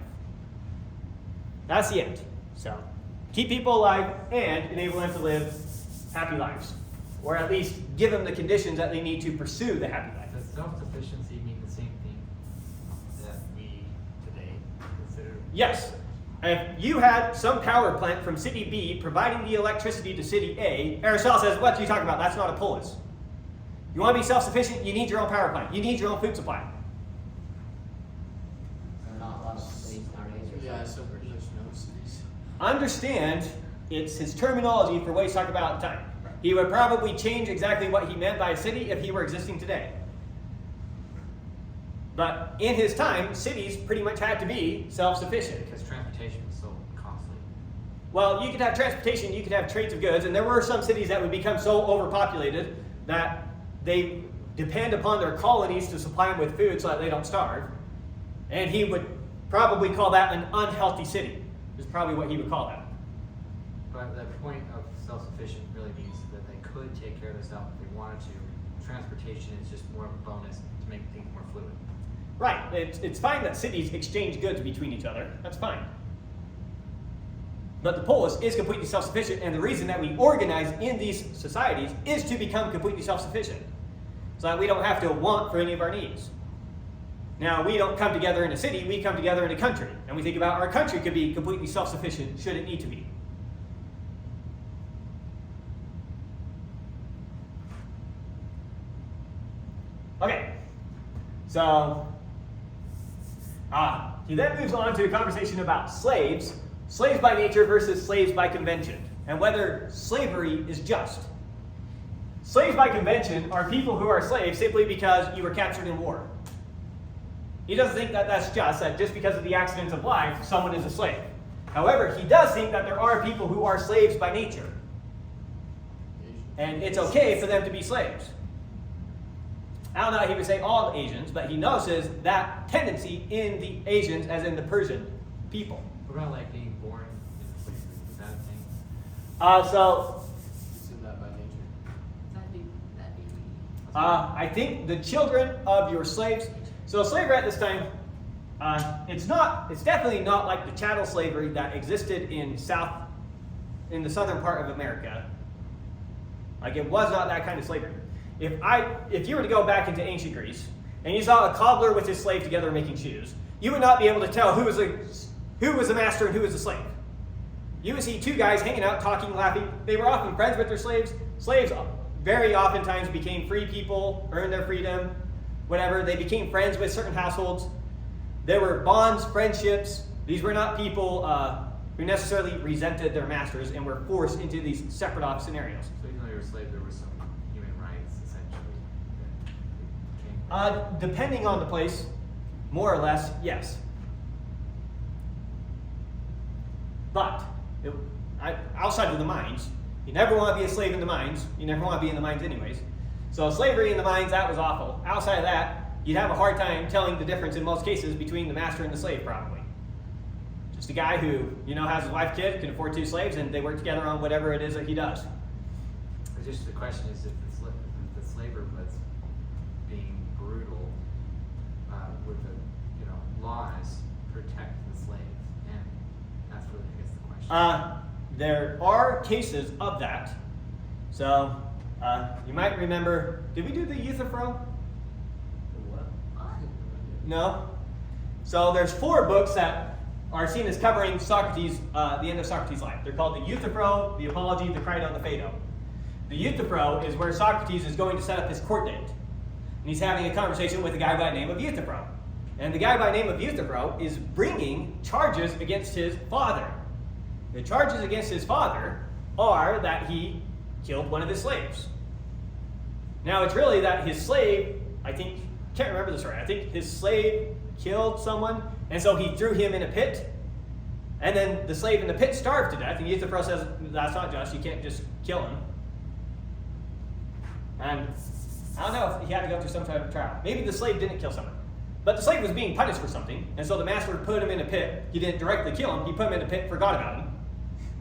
[SPEAKER 1] That's the end. So, keep people alive and enable them to live happy lives. Or at least give them the conditions that they need to pursue the happy life.
[SPEAKER 2] Does self-sufficiency mean the same thing that we today consider?
[SPEAKER 1] Yes. If you had some power plant from city B providing the electricity to city A, Aristotle says, what are you talking about? That's not a polis. You want to be self-sufficient, you need your own power plant. You need your own food supply.
[SPEAKER 5] There are not a lot of cities nowadays.
[SPEAKER 6] Yeah, so there's no cities.
[SPEAKER 1] Understand, it's his terminology for what he's talking about at the time. He would probably change exactly what he meant by a city if he were existing today. But in his time, cities pretty much had to be self-sufficient.
[SPEAKER 2] Because transportation is so costly.
[SPEAKER 1] Well, you could have transportation, you could have trades of goods, and there were some cities that would become so overpopulated that they depend upon their colonies to supply them with food so that they don't starve. And he would probably call that an unhealthy city, is probably what he would call that.
[SPEAKER 2] But the point of self-sufficient really means that they could take care of themselves if they wanted to. Transportation is just more of a bonus to make things more fluid.
[SPEAKER 1] Right, it's fine that cities exchange goods between each other, that's fine. But the polis is completely self-sufficient, and the reason that we organize in these societies is to become completely self-sufficient. So that we don't have to want for any of our needs. Now, we don't come together in a city, we come together in a country. And we think about our country could be completely self-sufficient should it need to be. Okay, so he then moves on to a conversation about slaves by nature versus slaves by convention, and whether slavery is just. Slaves by convention are people who are slaves simply because you were captured in war. He doesn't think that that's just, that just because of the accidents of life, someone is a slave. However, he does think that there are people who are slaves by nature. And it's okay for them to be slaves. I don't know if he would say all Asians, but he notices that tendency in the Asians as in the Persian people.
[SPEAKER 2] What about like being born in slavery? Is that a thing?
[SPEAKER 1] So
[SPEAKER 6] Isn't that by nature?
[SPEAKER 4] That'd be.
[SPEAKER 1] I think the children of your slaves. So slavery at this time, it's definitely not like the chattel slavery that existed in the southern part of America. Like it was not that kind of slavery. If you were to go back into ancient Greece and you saw a cobbler with his slave together making shoes, you would not be able to tell who was the master and who was the slave. You would see two guys hanging out, talking, laughing. They were often friends with their slaves. Slaves very oftentimes became free people, earned their freedom, whatever. They became friends with certain households. There were bonds, friendships. These were not people who necessarily resented their masters and were forced into these separate off scenarios.
[SPEAKER 2] So even though you were a slave, there was some human rights essentially that came.
[SPEAKER 1] Depending on the place, more or less, yes. But outside of the mines, you never want to be a slave in the mines. You never want to be in the mines anyways. So slavery in the mines, that was awful. Outside of that, you'd have a hard time telling the difference in most cases between the master and the slave, probably. Just a guy who, has his wife, kid, can afford 2 slaves, and they work together on whatever it is that he does.
[SPEAKER 2] It's just the question is if the slaver was being brutal, would the laws protect the slave? And that's really, I guess, the question.
[SPEAKER 1] There are cases of that. So, you might remember, did we do the Euthyphro?
[SPEAKER 6] What?
[SPEAKER 1] No? So there's 4 books that are seen as covering Socrates, the end of Socrates' life. They're called the Euthyphro, the Apology, the Crito, and the Phaedo. The Euthyphro is where Socrates is going to set up his court date. And he's having a conversation with a guy by the name of Euthyphro. And the guy by the name of Euthyphro is bringing charges against his father. The charges against his father are that he killed one of his slaves. Now it's really that his slave, can't remember the story, I think his slave killed someone, and so he threw him in a pit, and then the slave in the pit starved to death, and Euthyphro says, that's not just, you can't just kill him. And I don't know if he had to go through some type of trial. Maybe the slave didn't kill someone, but the slave was being punished for something, and so the master put him in a pit. He didn't directly kill him, he put him in a pit, forgot about him,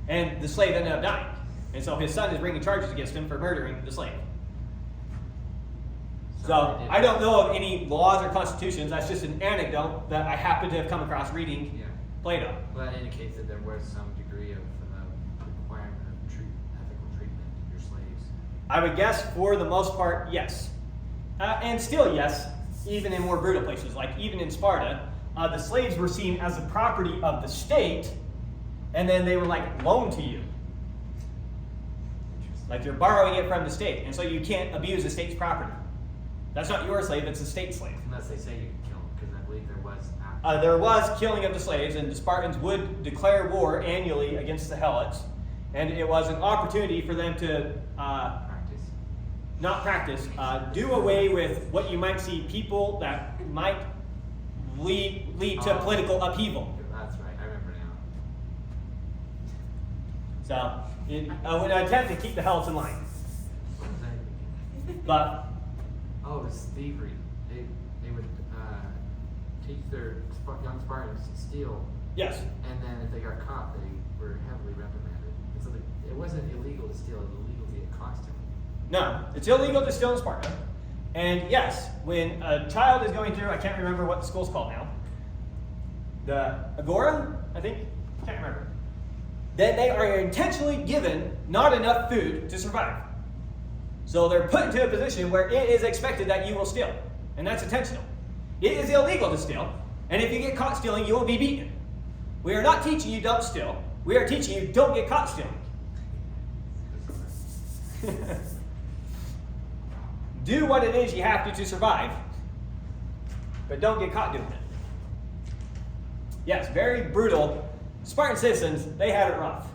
[SPEAKER 1] and the slave ended up dying. And so his son is bringing charges against him for murdering the slave. So I don't know of any laws or constitutions. That's just an anecdote that I happen to have come across reading Plato.
[SPEAKER 2] Well, that indicates that there was some degree of requirement of ethical treatment of your slaves.
[SPEAKER 1] I would guess for the most part, yes. And still yes, even in more brutal places. Like even in Sparta, the slaves were seen as the property of the state, and then they were like loaned to you. Like you're borrowing it from the state, and so you can't abuse the state's property. That's not your slave, it's the state slave.
[SPEAKER 2] Unless they say you can kill them, because I believe there was
[SPEAKER 1] There was killing of the slaves, and the Spartans would declare war annually against the Helots, and it was an opportunity for them to do away with what you might see people that might lead to political upheaval.
[SPEAKER 2] That's right, I remember now.
[SPEAKER 1] So, in an attempt to keep the Helots in line.
[SPEAKER 2] What was I thinking?
[SPEAKER 1] But
[SPEAKER 2] Oh, it was thievery. They would teach their young Spartans to steal,
[SPEAKER 1] yes,
[SPEAKER 2] and then if they got caught, they were heavily reprimanded. And so it wasn't illegal to steal; it was illegal to get caught stealing.
[SPEAKER 1] no, it's illegal to steal in Sparta. And yes, when a child is going through, I can't remember what the school's called now, the Agora, I think, can't remember. Then they are intentionally given not enough food to survive. So they're put into a position where it is expected that you will steal. And that's intentional. It is illegal to steal. And if you get caught stealing, you will be beaten. We are not teaching you don't steal. We are teaching you don't get caught stealing. Do what it is you have to survive. But don't get caught doing it. Yes, very brutal. Spartan citizens, they had it rough.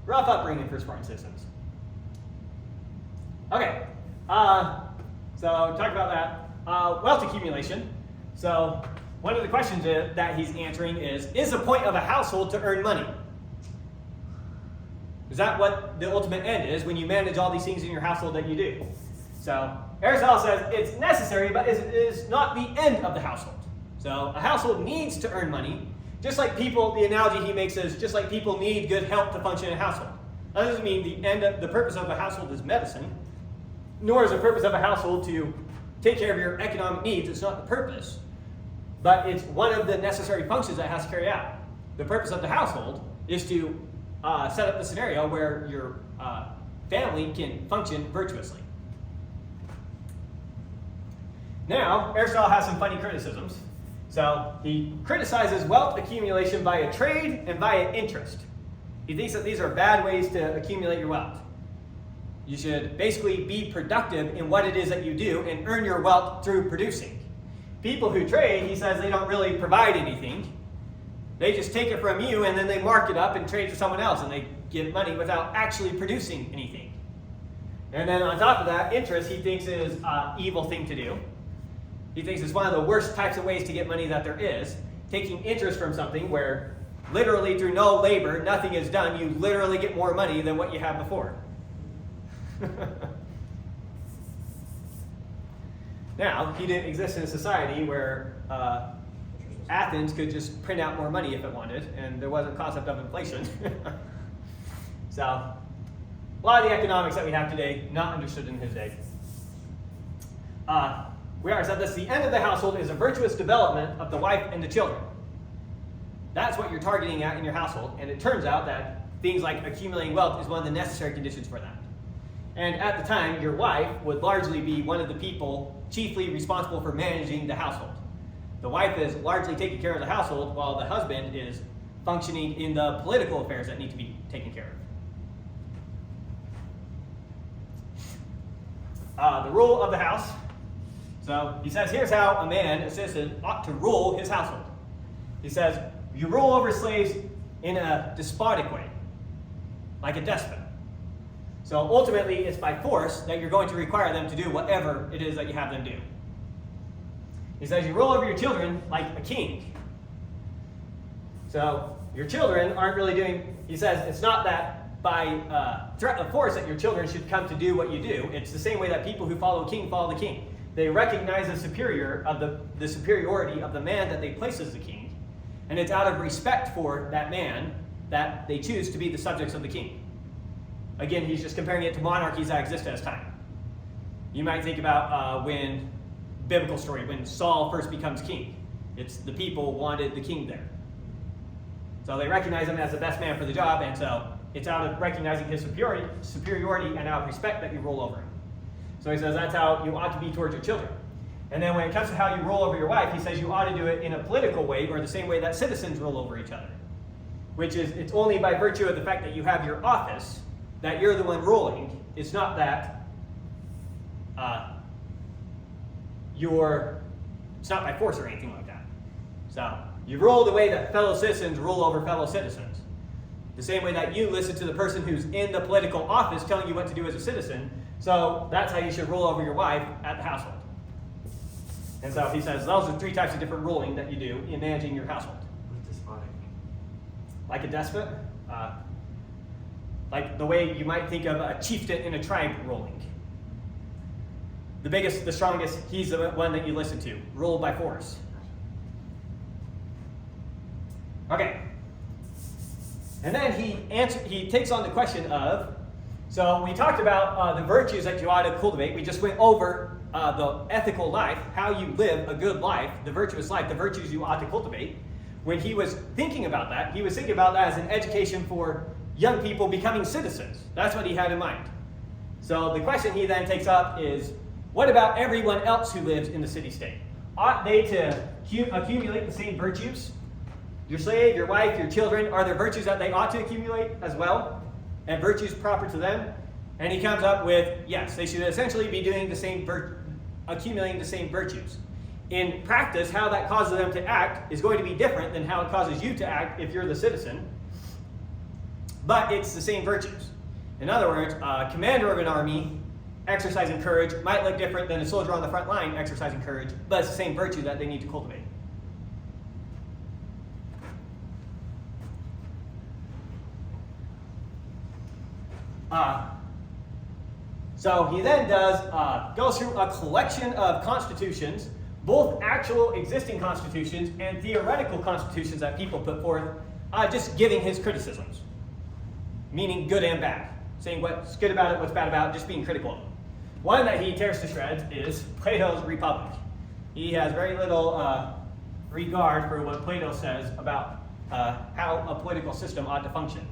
[SPEAKER 1] Rough upbringing for Spartan citizens. Okay, so talk about that. wealth accumulation. So one of the questions that he's answering is the point of a household to earn money? Is that what the ultimate end is when you manage all these things in your household that you do? So Aristotle says it's necessary, but it is not the end of the household. So a household needs to earn money, just like people, the analogy he makes is just like people need good health to function in a household. That doesn't mean the purpose of a household is medicine, nor is the purpose of a household to take care of your economic needs. It's not the purpose, but it's one of the necessary functions that has to carry out. The purpose of the household is to set up the scenario where your family can function virtuously. Now, Aristotle has some funny criticisms. So he criticizes wealth accumulation via trade and via interest. He thinks that these are bad ways to accumulate your wealth. You should basically be productive in what it is that you do and earn your wealth through producing. People who trade, he says, they don't really provide anything. They just take it from you and then they mark it up and trade to someone else, and they give money without actually producing anything. And then on top of that, interest he thinks is an evil thing to do. He thinks it's one of the worst types of ways to get money that there is. Taking interest from something where literally through no labor, nothing is done, you literally get more money than what you had before. Now, he didn't exist in a society where Athens could just print out more money if it wanted, and there wasn't a concept of inflation. So, a lot of the economics that we have today, not understood in his day. We are said this: the end of the household is a virtuous development of the wife and the children. That's what you're targeting at in your household, and it turns out that things like accumulating wealth is one of the necessary conditions for that. And at the time, your wife would largely be one of the people chiefly responsible for managing the household. The wife is largely taking care of the household, while the husband is functioning in the political affairs that need to be taken care of. The rule of the house. So he says, here's how a man, a citizen, ought to rule his household. He says, you rule over slaves in a despotic way, like a despot. So ultimately, it's by force that you're going to require them to do whatever it is that you have them do. He says, you rule over your children like a king. So your children aren't really doing, he says, it's not that by threat of force that your children should come to do what you do. It's the same way that people who follow a king follow the king. They recognize the superiority of the man that they place as the king, and it's out of respect for that man that they choose to be the subjects of the king. Again, he's just comparing it to monarchies that exist at his time. You might think about biblical story, when Saul first becomes king. It's the people wanted the king there. So they recognize him as the best man for the job, and so it's out of recognizing his superiority and out of respect that you rule over him. So he says that's how you ought to be towards your children. And then when it comes to how you rule over your wife, he says you ought to do it in a political way, or the same way that citizens rule over each other. Which is, it's only by virtue of the fact that you have your office that you're the one ruling. It's not that it's not by force or anything like that. So you rule the way that fellow citizens rule over fellow citizens. The same way that you listen to the person who's in the political office telling you what to do as a citizen. So that's how you should rule over your wife at the household. And so he says those are 3 types of different ruling that you do in managing your household.
[SPEAKER 2] What's despotic?
[SPEAKER 1] Like a despot, like the way you might think of a chieftain in a tribe ruling. The biggest, the strongest, he's the one that you listen to, ruled by force. Okay. And then he takes on the question of, so we talked about the virtues that you ought to cultivate. We just went over the ethical life, how you live a good life, the virtuous life, the virtues you ought to cultivate. When he was thinking about that, he was thinking about that as an education for young people becoming citizens. That's what he had in mind. So the question he then takes up is, what about everyone else who lives in the city-state? Ought they to accumulate the same virtues? Your slave, your wife, your children, are there virtues that they ought to accumulate as well? And virtues proper to them? And he comes up with, yes, they should essentially be doing the same, accumulating the same virtues. In practice, how that causes them to act is going to be different than how it causes you to act if you're the citizen. But it's the same virtues. In other words, a commander of an army exercising courage might look different than a soldier on the front line exercising courage, but it's the same virtue that they need to cultivate. So he then goes through a collection of constitutions, both actual existing constitutions and theoretical constitutions that people put forth, just giving his criticisms, meaning good and bad, saying what's good about it, what's bad about it, just being critical of it. One that he tears to shreds is Plato's Republic. He has very little regard for what Plato says about how a political system ought to function.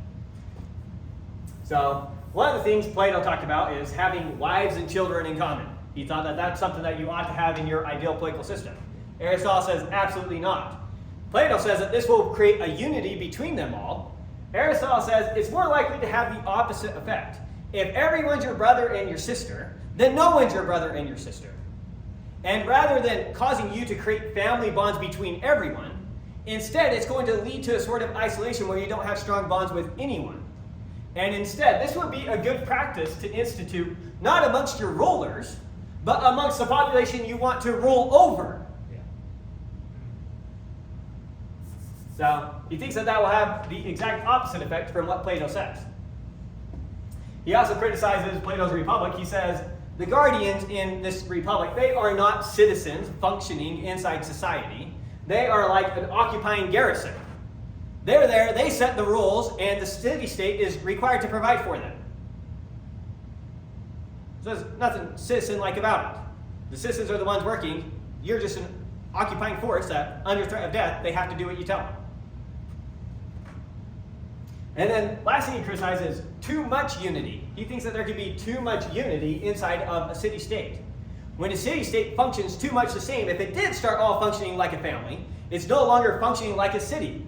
[SPEAKER 1] So one of the things Plato talked about is having wives and children in common. He thought that that's something that you ought to have in your ideal political system. Aristotle says absolutely not. Plato says that this will create a unity between them all. Aristotle says it's more likely to have the opposite effect. If everyone's your brother and your sister, then no one's your brother and your sister. And rather than causing you to create family bonds between everyone, instead it's going to lead to a sort of isolation where you don't have strong bonds with anyone. And instead, this would be a good practice to institute, not amongst your rulers, but amongst the population you want to rule over.
[SPEAKER 5] Yeah.
[SPEAKER 1] So he thinks that that will have the exact opposite effect from what Plato says. He also criticizes Plato's Republic. He says, the guardians in this republic, they are not citizens functioning inside society. They are like an occupying garrison. They're there, they set the rules, and the city-state is required to provide for them. So there's nothing citizen-like about it. The citizens are the ones working. You're just an occupying force that, under threat of death, they have to do what you tell them. And then, last thing he criticizes, too much unity. He thinks that there could be too much unity inside of a city-state. When a city-state functions too much the same, if it did start all functioning like a family, it's no longer functioning like a city.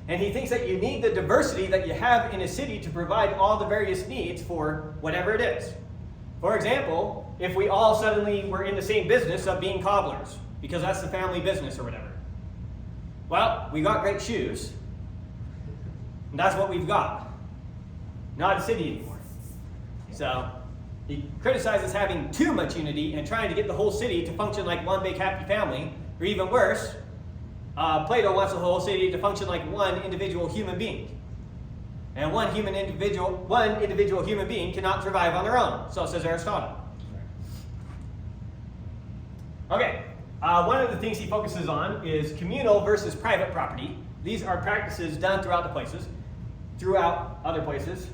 [SPEAKER 1] And he thinks that you need the diversity that you have in a city to provide all the various needs for whatever it is. For example, if we all suddenly were in the same business of being cobblers, because that's the family business or whatever. Well, we got great shoes, and that's what we've got. Not a city anymore. So he criticizes having too much unity and trying to get the whole city to function like one big happy family, or even worse, Plato wants the whole city to function like one individual human being. And one individual human being cannot survive on their own. So says Aristotle. Okay, one of the things he focuses on is communal versus private property. These are practices done throughout other places.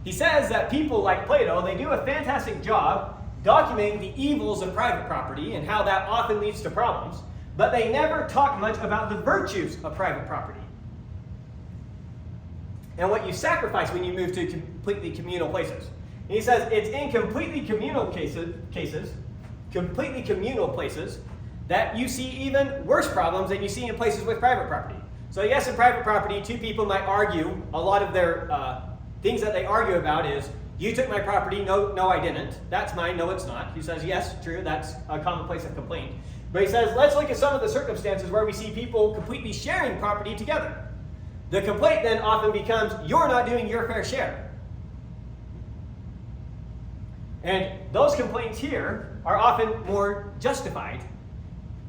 [SPEAKER 1] He says that people like Plato, they do a fantastic job documenting the evils of private property and how that often leads to problems. But they never talk much about the virtues of private property. And what you sacrifice when you move to completely communal places. And he says it's in completely communal places that you see even worse problems than you see in places with private property. So yes, in private property, two people might argue. A lot of their things that they argue about is, you took my property, no I didn't. That's mine, no it's not. He says, yes, true, that's a common place of complaint. But he says, let's look at some of the circumstances where we see people completely sharing property together. The complaint then often becomes, you're not doing your fair share. And those complaints here are often more justified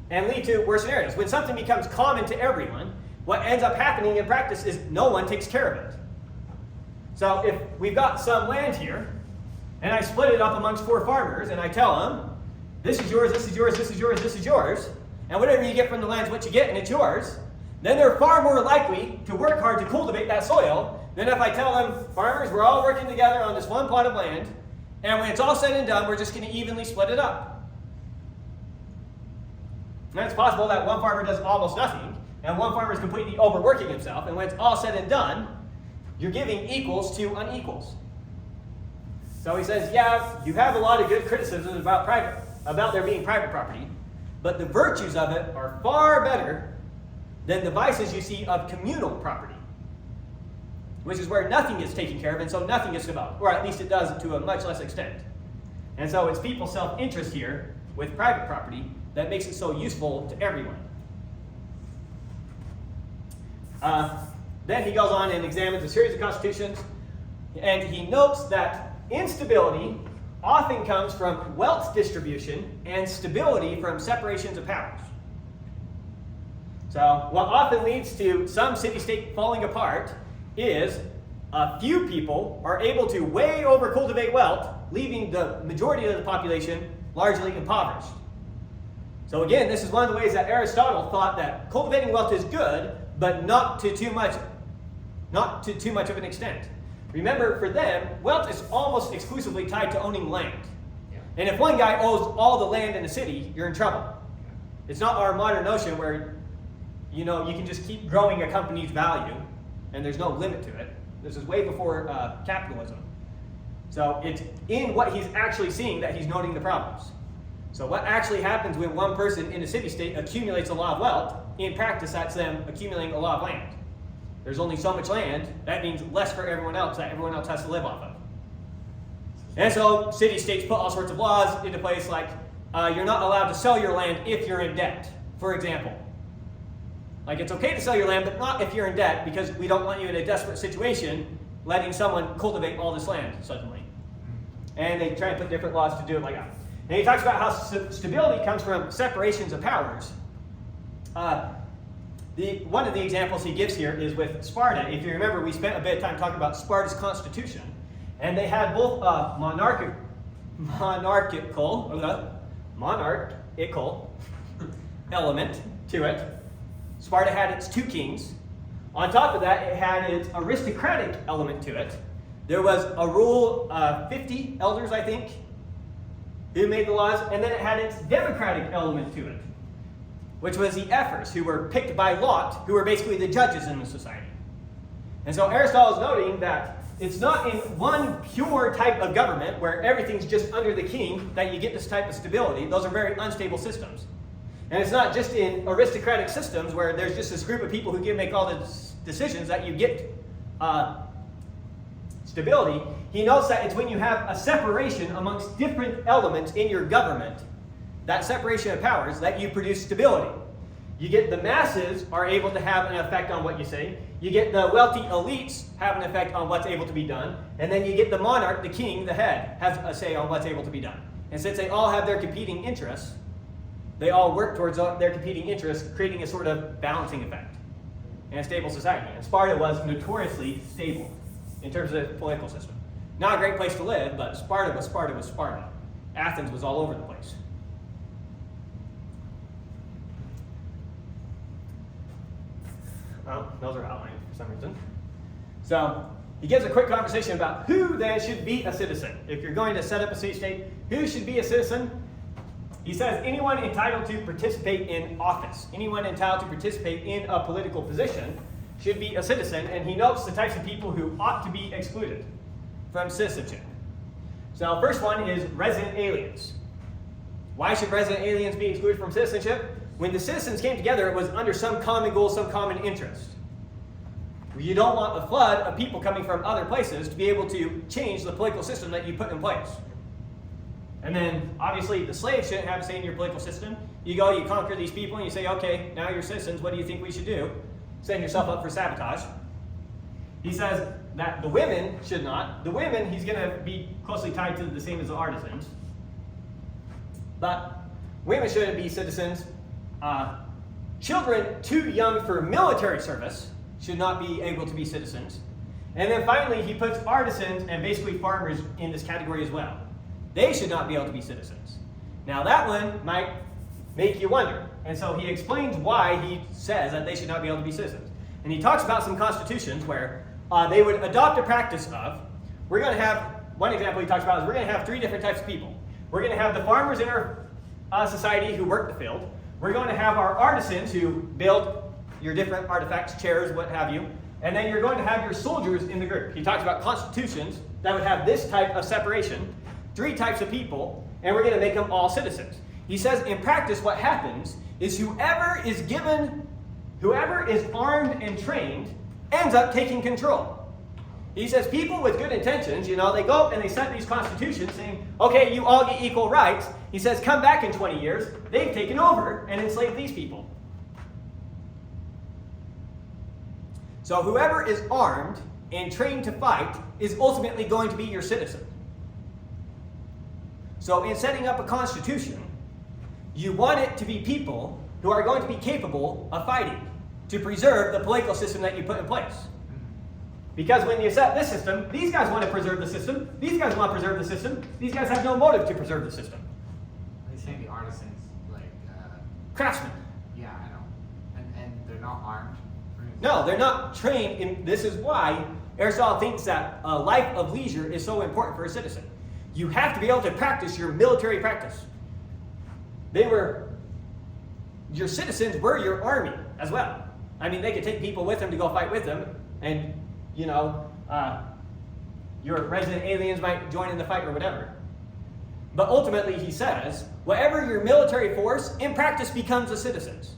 [SPEAKER 1] and lead to worse scenarios. When something becomes common to everyone, what ends up happening in practice is no one takes care of it. So if we've got some land here, and I split it up amongst 4 farmers, and I tell them, this is yours, this is yours, this is yours, this is yours, and whatever you get from the land is what you get, and it's yours, then they're far more likely to work hard to cultivate that soil than if I tell them, farmers, we're all working together on this one plot of land, and when it's all said and done, we're just going to evenly split it up. And it's possible that one farmer does almost nothing, and one farmer is completely overworking himself, and when it's all said and done, you're giving equals to unequals. So he says, yeah, you have a lot of good criticisms about there being private property, but the virtues of it are far better than the vices you see of communal property, which is where nothing is taken care of, and so nothing is developed, or at least it does to a much less extent. And so it's people's self-interest here with private property that makes it so useful to everyone. Then he goes on and examines a series of constitutions, and he notes that instability often comes from wealth distribution and stability from separations of powers. So what often leads to some city-state falling apart is a few people are able to way over cultivate wealth, leaving the majority of the population largely impoverished. So again, this is one of the ways that Aristotle thought that cultivating wealth is good, but not to too much of an extent. Remember, for them, wealth is almost exclusively tied to owning land.
[SPEAKER 5] Yeah.
[SPEAKER 1] And if one guy owns all the land in the city, you're in trouble. It's not our modern notion where, you can just keep growing a company's value and there's no limit to it. This is way before capitalism. So it's in what he's actually seeing that he's noting the problems. So what actually happens when one person in a city-state accumulates a lot of wealth, in practice that's them accumulating a lot of land. There's only so much land, that means less for everyone else that everyone else has to live off of. And so city-states put all sorts of laws into place like you're not allowed to sell your land if you're in debt, for example. Like it's okay to sell your land, but not if you're in debt because we don't want you in a desperate situation letting someone cultivate all this land suddenly. And they try and put different laws to do it like that. And he talks about how stability comes from separations of powers. One of the examples he gives here is with Sparta. If you remember, we spent a bit of time talking about Sparta's constitution. And they had both a monarchical element to it. Sparta had its 2 kings. On top of that, it had its aristocratic element to it. There was a rule of 50 elders, I think, who made the laws, and then it had its democratic element to it, which was the ephors, who were picked by lot, who were basically the judges in the society. And so Aristotle is noting that it's not in one pure type of government where everything's just under the king that you get this type of stability. Those are very unstable systems. And it's not just in aristocratic systems where there's just this group of people who can make all the decisions that you get stability. He notes that it's when you have a separation amongst different elements in your government, that separation of powers, that you produce stability. You get the masses are able to have an effect on what you say. You get the wealthy elites have an effect on what's able to be done. And then you get the monarch, the king, the head, has a say on what's able to be done. And since they all have their competing interests, they all work towards their competing interests, creating a sort of balancing effect in a stable society. And Sparta was notoriously stable in terms of the political system. Not a great place to live, but Sparta was Sparta. Athens was all over the place. Well, those are outlined for some reason. So he gives a quick conversation about who then should be a citizen. If you're going to set up a city-state, who should be a citizen? He says anyone entitled to participate in office, anyone entitled to participate in a political position should be a citizen, and he notes the types of people who ought to be excluded from citizenship. So first one is resident aliens. Why should resident aliens be excluded from citizenship? When the citizens came together, it was under some common goal, some common interest. You don't want a flood of people coming from other places to be able to change the political system that you put in place. And then, obviously, the slaves shouldn't have a say in your political system. You go, you conquer these people, and you say, okay, now you're citizens, what do you think we should do? Setting yourself up for sabotage. He says that the women should not. The women, he's going to be closely tied to the same as the artisans. But women shouldn't be citizens. Children too young for military service should not be able to be citizens. And then finally, he puts artisans and basically farmers in this category as well. They should not be able to be citizens. Now that one might make you wonder. And so he explains why he says that they should not be able to be citizens. And he talks about some constitutions where they would adopt a practice of, we're going to have, one example he talks about is we're going to have 3 different types of people. We're going to have the farmers in our society who work the field. We're going to have our artisans who build your different artifacts, chairs, what have you. And then you're going to have your soldiers in the group. He talks about constitutions that would have this type of separation, 3 types of people, and we're going to make them all citizens. He says in practice what happens is whoever is armed and trained ends up taking control. He says people with good intentions, they go up and they set these constitutions saying, okay, you all get equal rights. He says come back in 20 years, they've taken over and enslaved these people. So whoever is armed and trained to fight is ultimately going to be your citizen. So in setting up a constitution, you want it to be people who are going to be capable of fighting to preserve the political system that you put in place. Because when you set this system, these guys want to preserve the system, these guys want to preserve the system, these guys have no motive to preserve the system.
[SPEAKER 2] They say the artisans, like,
[SPEAKER 1] Craftsmen.
[SPEAKER 2] yeah, I know. And they're not armed?
[SPEAKER 1] No, they're not trained in, this is why Aristotle thinks that a life of leisure is so important for a citizen. You have to be able to practice your military practice. Your citizens were your army as well. I mean, they could take people with them to go fight with them, and, you know, your resident aliens might join in the fight or whatever. But ultimately, he says, whatever your military force, in practice becomes the citizens.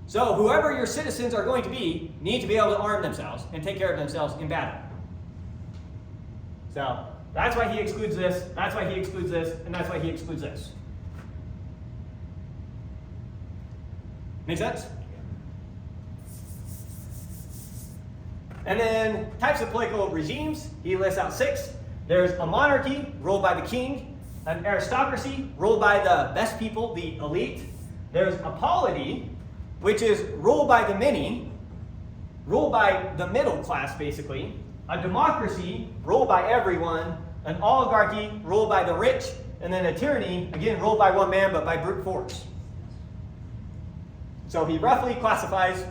[SPEAKER 1] So whoever your citizens are going to be need to be able to arm themselves and take care of themselves in battle. So that's why he excludes this, that's why he excludes this, and that's why he excludes this. Make sense? And then types of political regimes, he lists out 6. There's a monarchy ruled by the king, an aristocracy ruled by the best people, the elite. There's a polity, which is ruled by the many, ruled by the middle class basically, a democracy ruled by everyone, an oligarchy ruled by the rich, and then a tyranny, again ruled by one man but by brute force. So he roughly classifies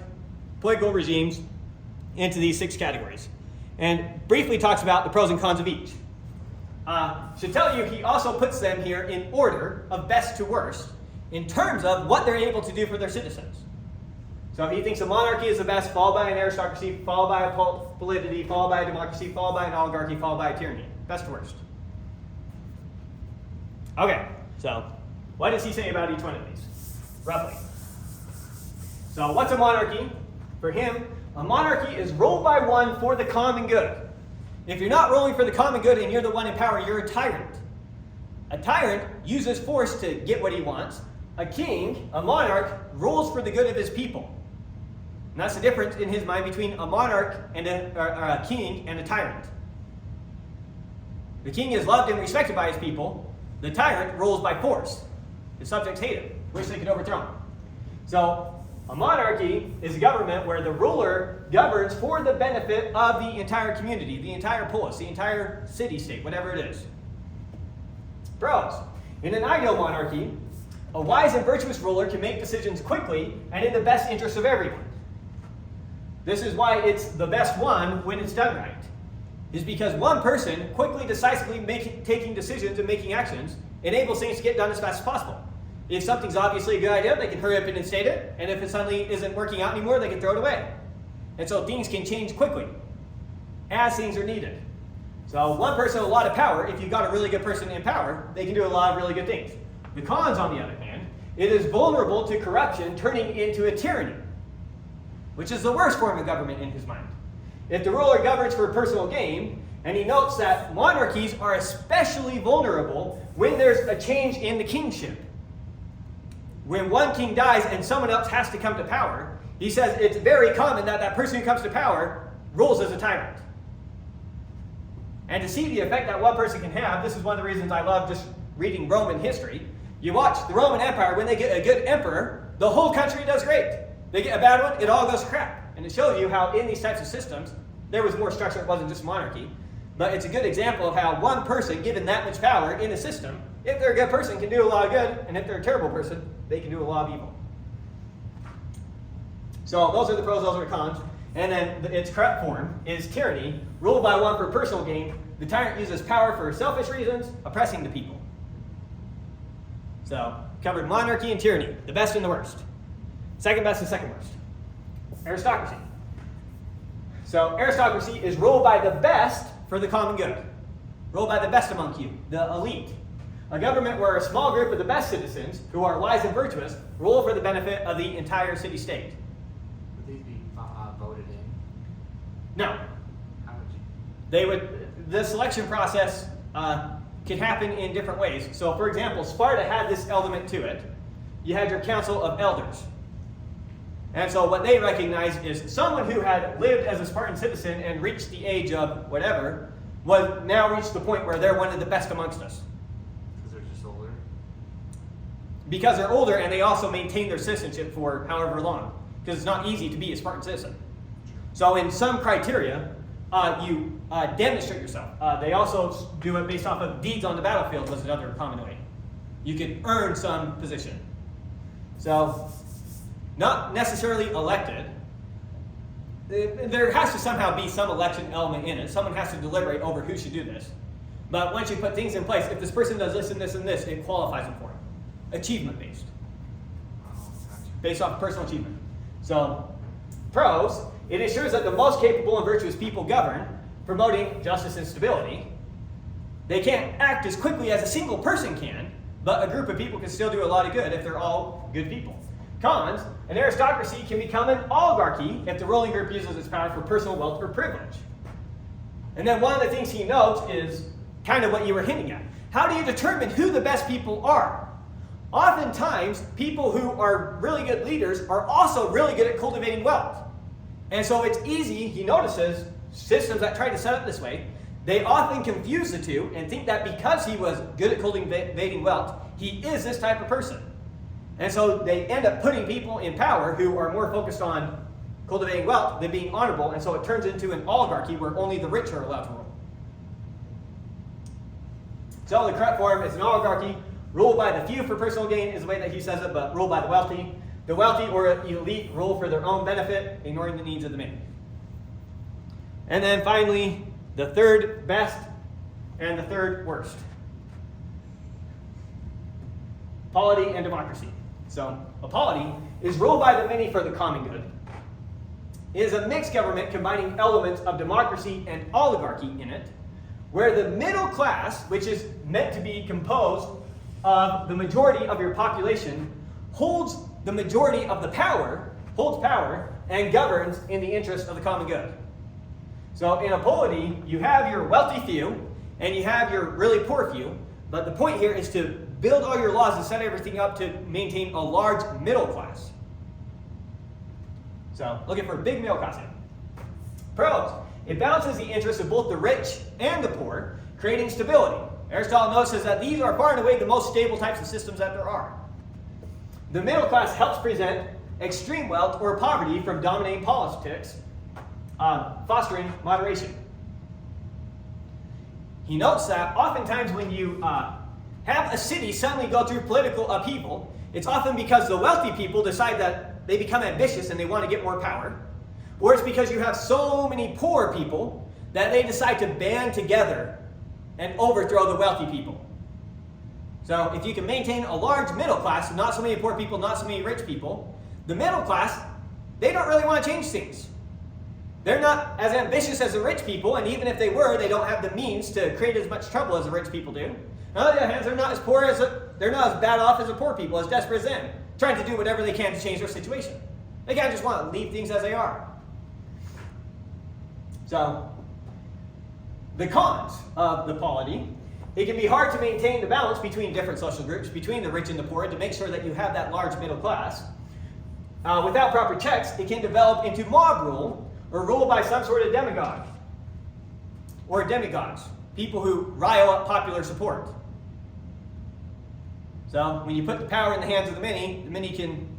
[SPEAKER 1] political regimes into these 6 categories, and briefly talks about the pros and cons of each. Should tell you he also puts them here in order of best to worst in terms of what they're able to do for their citizens. So he thinks a monarchy is the best, followed by an aristocracy, followed by a polity, followed by a democracy, followed by an oligarchy, followed by a tyranny. Best to worst. Okay, so what does he say about each one of these? Roughly. So what's a monarchy? For him, a monarchy is ruled by one for the common good. If you're not ruling for the common good and you're the one in power, you're a tyrant. A tyrant uses force to get what he wants. A king, a monarch, rules for the good of his people. And that's the difference in his mind between a monarch and a king and a tyrant. The king is loved and respected by his people. The tyrant rules by force. His subjects hate him, wish they could overthrow him. So a monarchy is a government where the ruler governs for the benefit of the entire community, the entire polis, the entire city-state, whatever it is. Pros. In an ideal monarchy, a wise and virtuous ruler can make decisions quickly and in the best interest of everyone. This is why it's the best one when it's done right. Is because one person quickly, decisively taking decisions and making actions enables things to get done as fast as possible. If something's obviously a good idea, they can hurry up and instate it, and if it suddenly isn't working out anymore, they can throw it away. And so things can change quickly as things are needed. So one person with a lot of power, if you've got a really good person in power, they can do a lot of really good things. The cons, on the other hand, it is vulnerable to corruption turning into a tyranny, which is the worst form of government in his mind. If the ruler governs for personal gain, and he notes that monarchies are especially vulnerable when there's a change in the kingship. When one king dies and someone else has to come to power, he says it's very common that that person who comes to power rules as a tyrant. And to see the effect that one person can have, this is one of the reasons I love just reading Roman history. You watch the Roman Empire, when they get a good emperor, the whole country does great. They get a bad one, it all goes to crap. And it shows you how in these types of systems, there was more structure, it wasn't just monarchy. But it's a good example of how one person, given that much power in a system, if they're a good person, can do a lot of good, and if they're a terrible person, they can do a lot of evil. So those are the pros, those are the cons. And then its correct form is tyranny, ruled by one for personal gain. The tyrant uses power for selfish reasons, oppressing the people. So, covered monarchy and tyranny, the best and the worst. Second best and second worst. Aristocracy. So, aristocracy is ruled by the best for the common good. Ruled by the best among you, the elite. A government where a small group of the best citizens, who are wise and virtuous, rule for the benefit of the entire city-state.
[SPEAKER 2] Would these be voted in?
[SPEAKER 1] No.
[SPEAKER 2] How would you?
[SPEAKER 1] They would. The selection process can happen in different ways. So, for example, Sparta had this element to it. You had your council of elders. And so what they recognized is someone who had lived as a Spartan citizen and reached the age of whatever was now reached the point where they're one of the best amongst us.
[SPEAKER 2] Because they're just older.
[SPEAKER 1] Because they're older and they also maintain their citizenship for however long. Because it's not easy to be a Spartan citizen. So in some criteria, you demonstrate yourself. They also do it based off of deeds on the battlefield was another common way. You could earn some position. So, not necessarily elected. There has to somehow be some election element in it. Someone has to deliberate over who should do this. But once you put things in place, if this person does this and this and this, it qualifies them for it. Achievement-based. Based off personal achievement. So, pros, it ensures that the most capable and virtuous people govern, promoting justice and stability. They can't act as quickly as a single person can, but a group of people can still do a lot of good if they're all good people. Cons, an aristocracy can become an oligarchy if the ruling group uses its power for personal wealth or privilege. And then one of the things he notes is kind of what you were hinting at. How do you determine who the best people are? Oftentimes, people who are really good leaders are also really good at cultivating wealth. And so it's easy, he notices, systems that try to set up this way, they often confuse the two and think that because he was good at cultivating wealth, he is this type of person. And so they end up putting people in power who are more focused on cultivating wealth than being honorable, and so it turns into an oligarchy where only the rich are allowed to rule. So the correct form is an oligarchy, ruled by the few for personal gain is the way that he says it, but ruled by the wealthy. The wealthy or elite rule for their own benefit, ignoring the needs of the many. And then finally, the third best and the third worst. Polity and democracy. So, a polity is ruled by the many for the common good. It is a mixed government combining elements of democracy and oligarchy in it, where the middle class, which is meant to be composed of the majority of your population, holds the majority of the power, holds power, and governs in the interest of the common good. So in a polity, you have your wealthy few, and you have your really poor few, but the point here is to build all your laws and set everything up to maintain a large middle class. So, looking for a big middle class here. Pros, it balances the interests of both the rich and the poor, creating stability. Aristotle notices that these are far and away the most stable types of systems that there are. The middle class helps prevent extreme wealth or poverty from dominating politics, fostering moderation. He notes that oftentimes when you have a city suddenly go through political upheaval, it's often because the wealthy people decide that they become ambitious and they want to get more power, or it's because you have so many poor people that they decide to band together and overthrow the wealthy people. So if you can maintain a large middle class, not so many poor people, not so many rich people, the middle class, they don't really want to change things. They're not as ambitious as the rich people, and even if they were, they don't have the means to create as much trouble as the rich people do. On the other hand, they're not as poor as they're not as bad off as the poor people, as desperate as them, trying to do whatever they can to change their situation. They can't just want to leave things as they are. So, the cons of the polity, it can be hard to maintain the balance between different social groups, between the rich and the poor, to make sure that you have that large middle class. Without proper checks, it can develop into mob rule, or rule by some sort of demagogue, or demigods, people who rile up popular support. So when you put the power in the hands of the many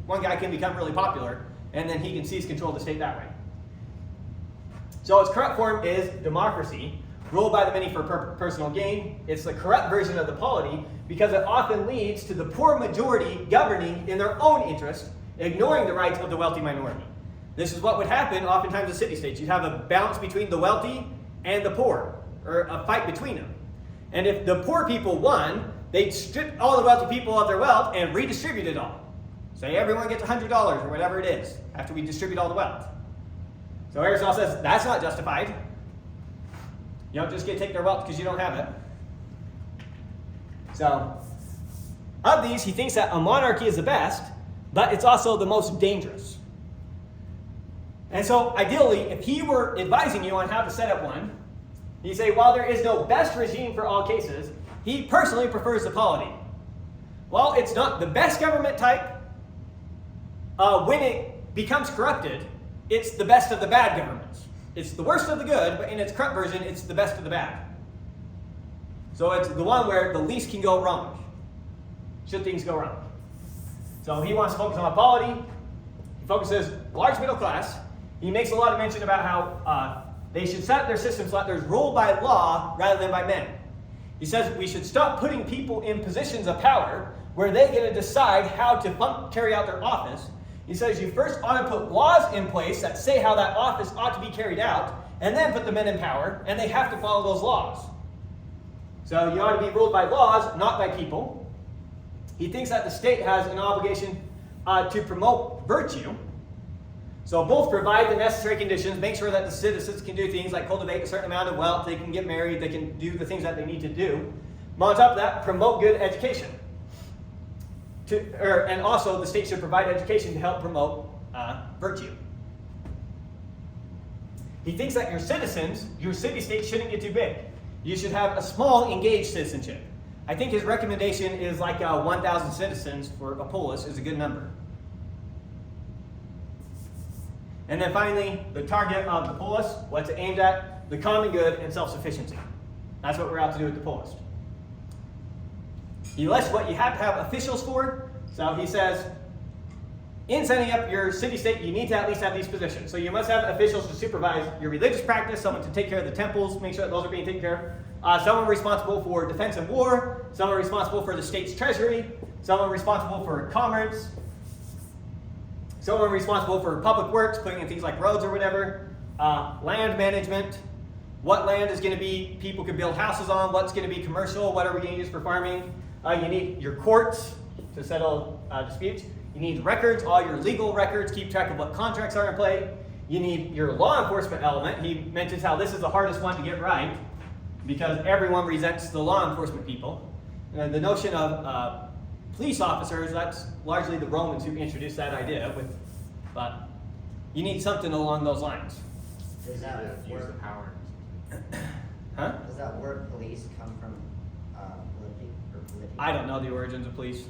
[SPEAKER 1] one guy can become really popular, and then he can seize control of the state that way. So its corrupt form is democracy, ruled by the many for personal gain. It's the corrupt version of the polity because it often leads to the poor majority governing in their own interest, ignoring the rights of the wealthy minority. This is what would happen oftentimes in city-states. You'd have a balance between the wealthy and the poor, or a fight between them. And if the poor people won, they'd strip all the wealthy people of their wealth and redistribute it all. Say everyone gets $100 or whatever it is after we distribute all the wealth. So Aristotle says that's not justified. You don't just get to take their wealth because you don't have it. So, of these, he thinks that a monarchy is the best, but it's also the most dangerous. And so, ideally, if he were advising you on how to set up one, he'd say, while there is no best regime for all cases, he personally prefers the polity. Well, it's not the best government type. When it becomes corrupted, it's the best of the bad governments. It's the worst of the good, but in its corrupt version, it's the best of the bad. So it's the one where the least can go wrong, should things go wrong. So he wants to focus on polity. He focuses large middle class. He makes a lot of mention about how they should set their systems so that there's rule by law rather than by men. He says we should stop putting people in positions of power where they get to decide how to carry out their office. He says you first ought to put laws in place that say how that office ought to be carried out, and then put the men in power, and they have to follow those laws. So you ought to be ruled by laws, not by people. He thinks that the state has an obligation to promote virtue. So both provide the necessary conditions, make sure that the citizens can do things like cultivate a certain amount of wealth, they can get married, they can do the things that they need to do. But on top of that, promote good education. And also the state should provide education to help promote virtue. He thinks that your citizens, your city-state shouldn't get too big. You should have a small, engaged citizenship. I think his recommendation is like 1,000 citizens for a polis is a good number. And then finally, the target of the polis, what's it aimed at? The common good and self-sufficiency. That's what we're out to do with the polis. He lists what you have to have officials for. So he says, in setting up your city-state, you need to at least have these positions. So you must have officials to supervise your religious practice, someone to take care of the temples, make sure that those are being taken care of, someone responsible for defense and war, someone responsible for the state's treasury, someone responsible for commerce, someone responsible for public works, putting in things like roads or whatever, land management, what land is going to be people can build houses on, what's going to be commercial, what are we going to use for farming. You need your courts to settle disputes. You need records, all your legal records, keep track of what contracts are in play. You need your law enforcement element. He mentions how this is the hardest one to get right because everyone resents the law enforcement people. And the notion of police officers, that's largely the Romans who introduced that idea, but you need something along those lines.
[SPEAKER 5] Does that
[SPEAKER 2] Use the
[SPEAKER 5] word,
[SPEAKER 2] power.
[SPEAKER 1] Huh?
[SPEAKER 5] does that word police come from polity or polity?
[SPEAKER 1] I don't know the origins of police.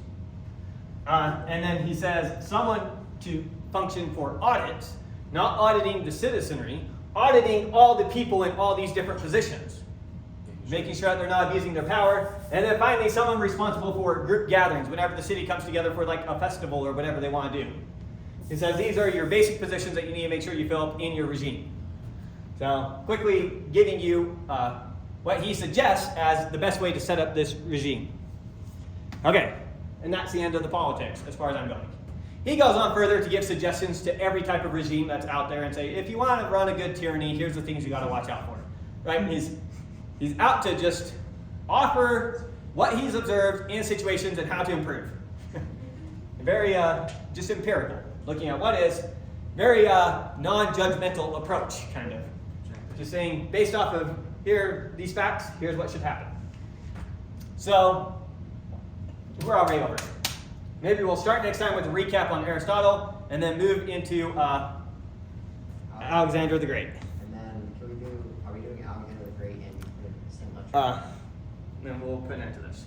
[SPEAKER 1] And then he says someone to function for audits, not auditing the citizenry, auditing all the people in all these different positions, making sure that they're not abusing their power. And then finally, someone responsible for group gatherings, whenever the city comes together for like a festival or whatever they want to do. He says these are your basic positions that you need to make sure you fill up in your regime. So quickly giving you what he suggests as the best way to set up this regime. Okay, and that's the end of the politics as far as I'm going. He goes on further to give suggestions to every type of regime that's out there and say, if you want to run a good tyranny, here's the things you got to watch out for. Right? He's out to just offer what he's observed in situations and how to improve. Very just empirical, looking at what is very non-judgmental approach, kind of. Just saying, based off of these facts, here's what should happen. So, we're already over. Maybe we'll start next time with a recap on Aristotle, and then move into Alexander the Great.
[SPEAKER 5] And then are we doing Alexander the Great and you put it in the same lecture?
[SPEAKER 1] Then we'll put an end to this.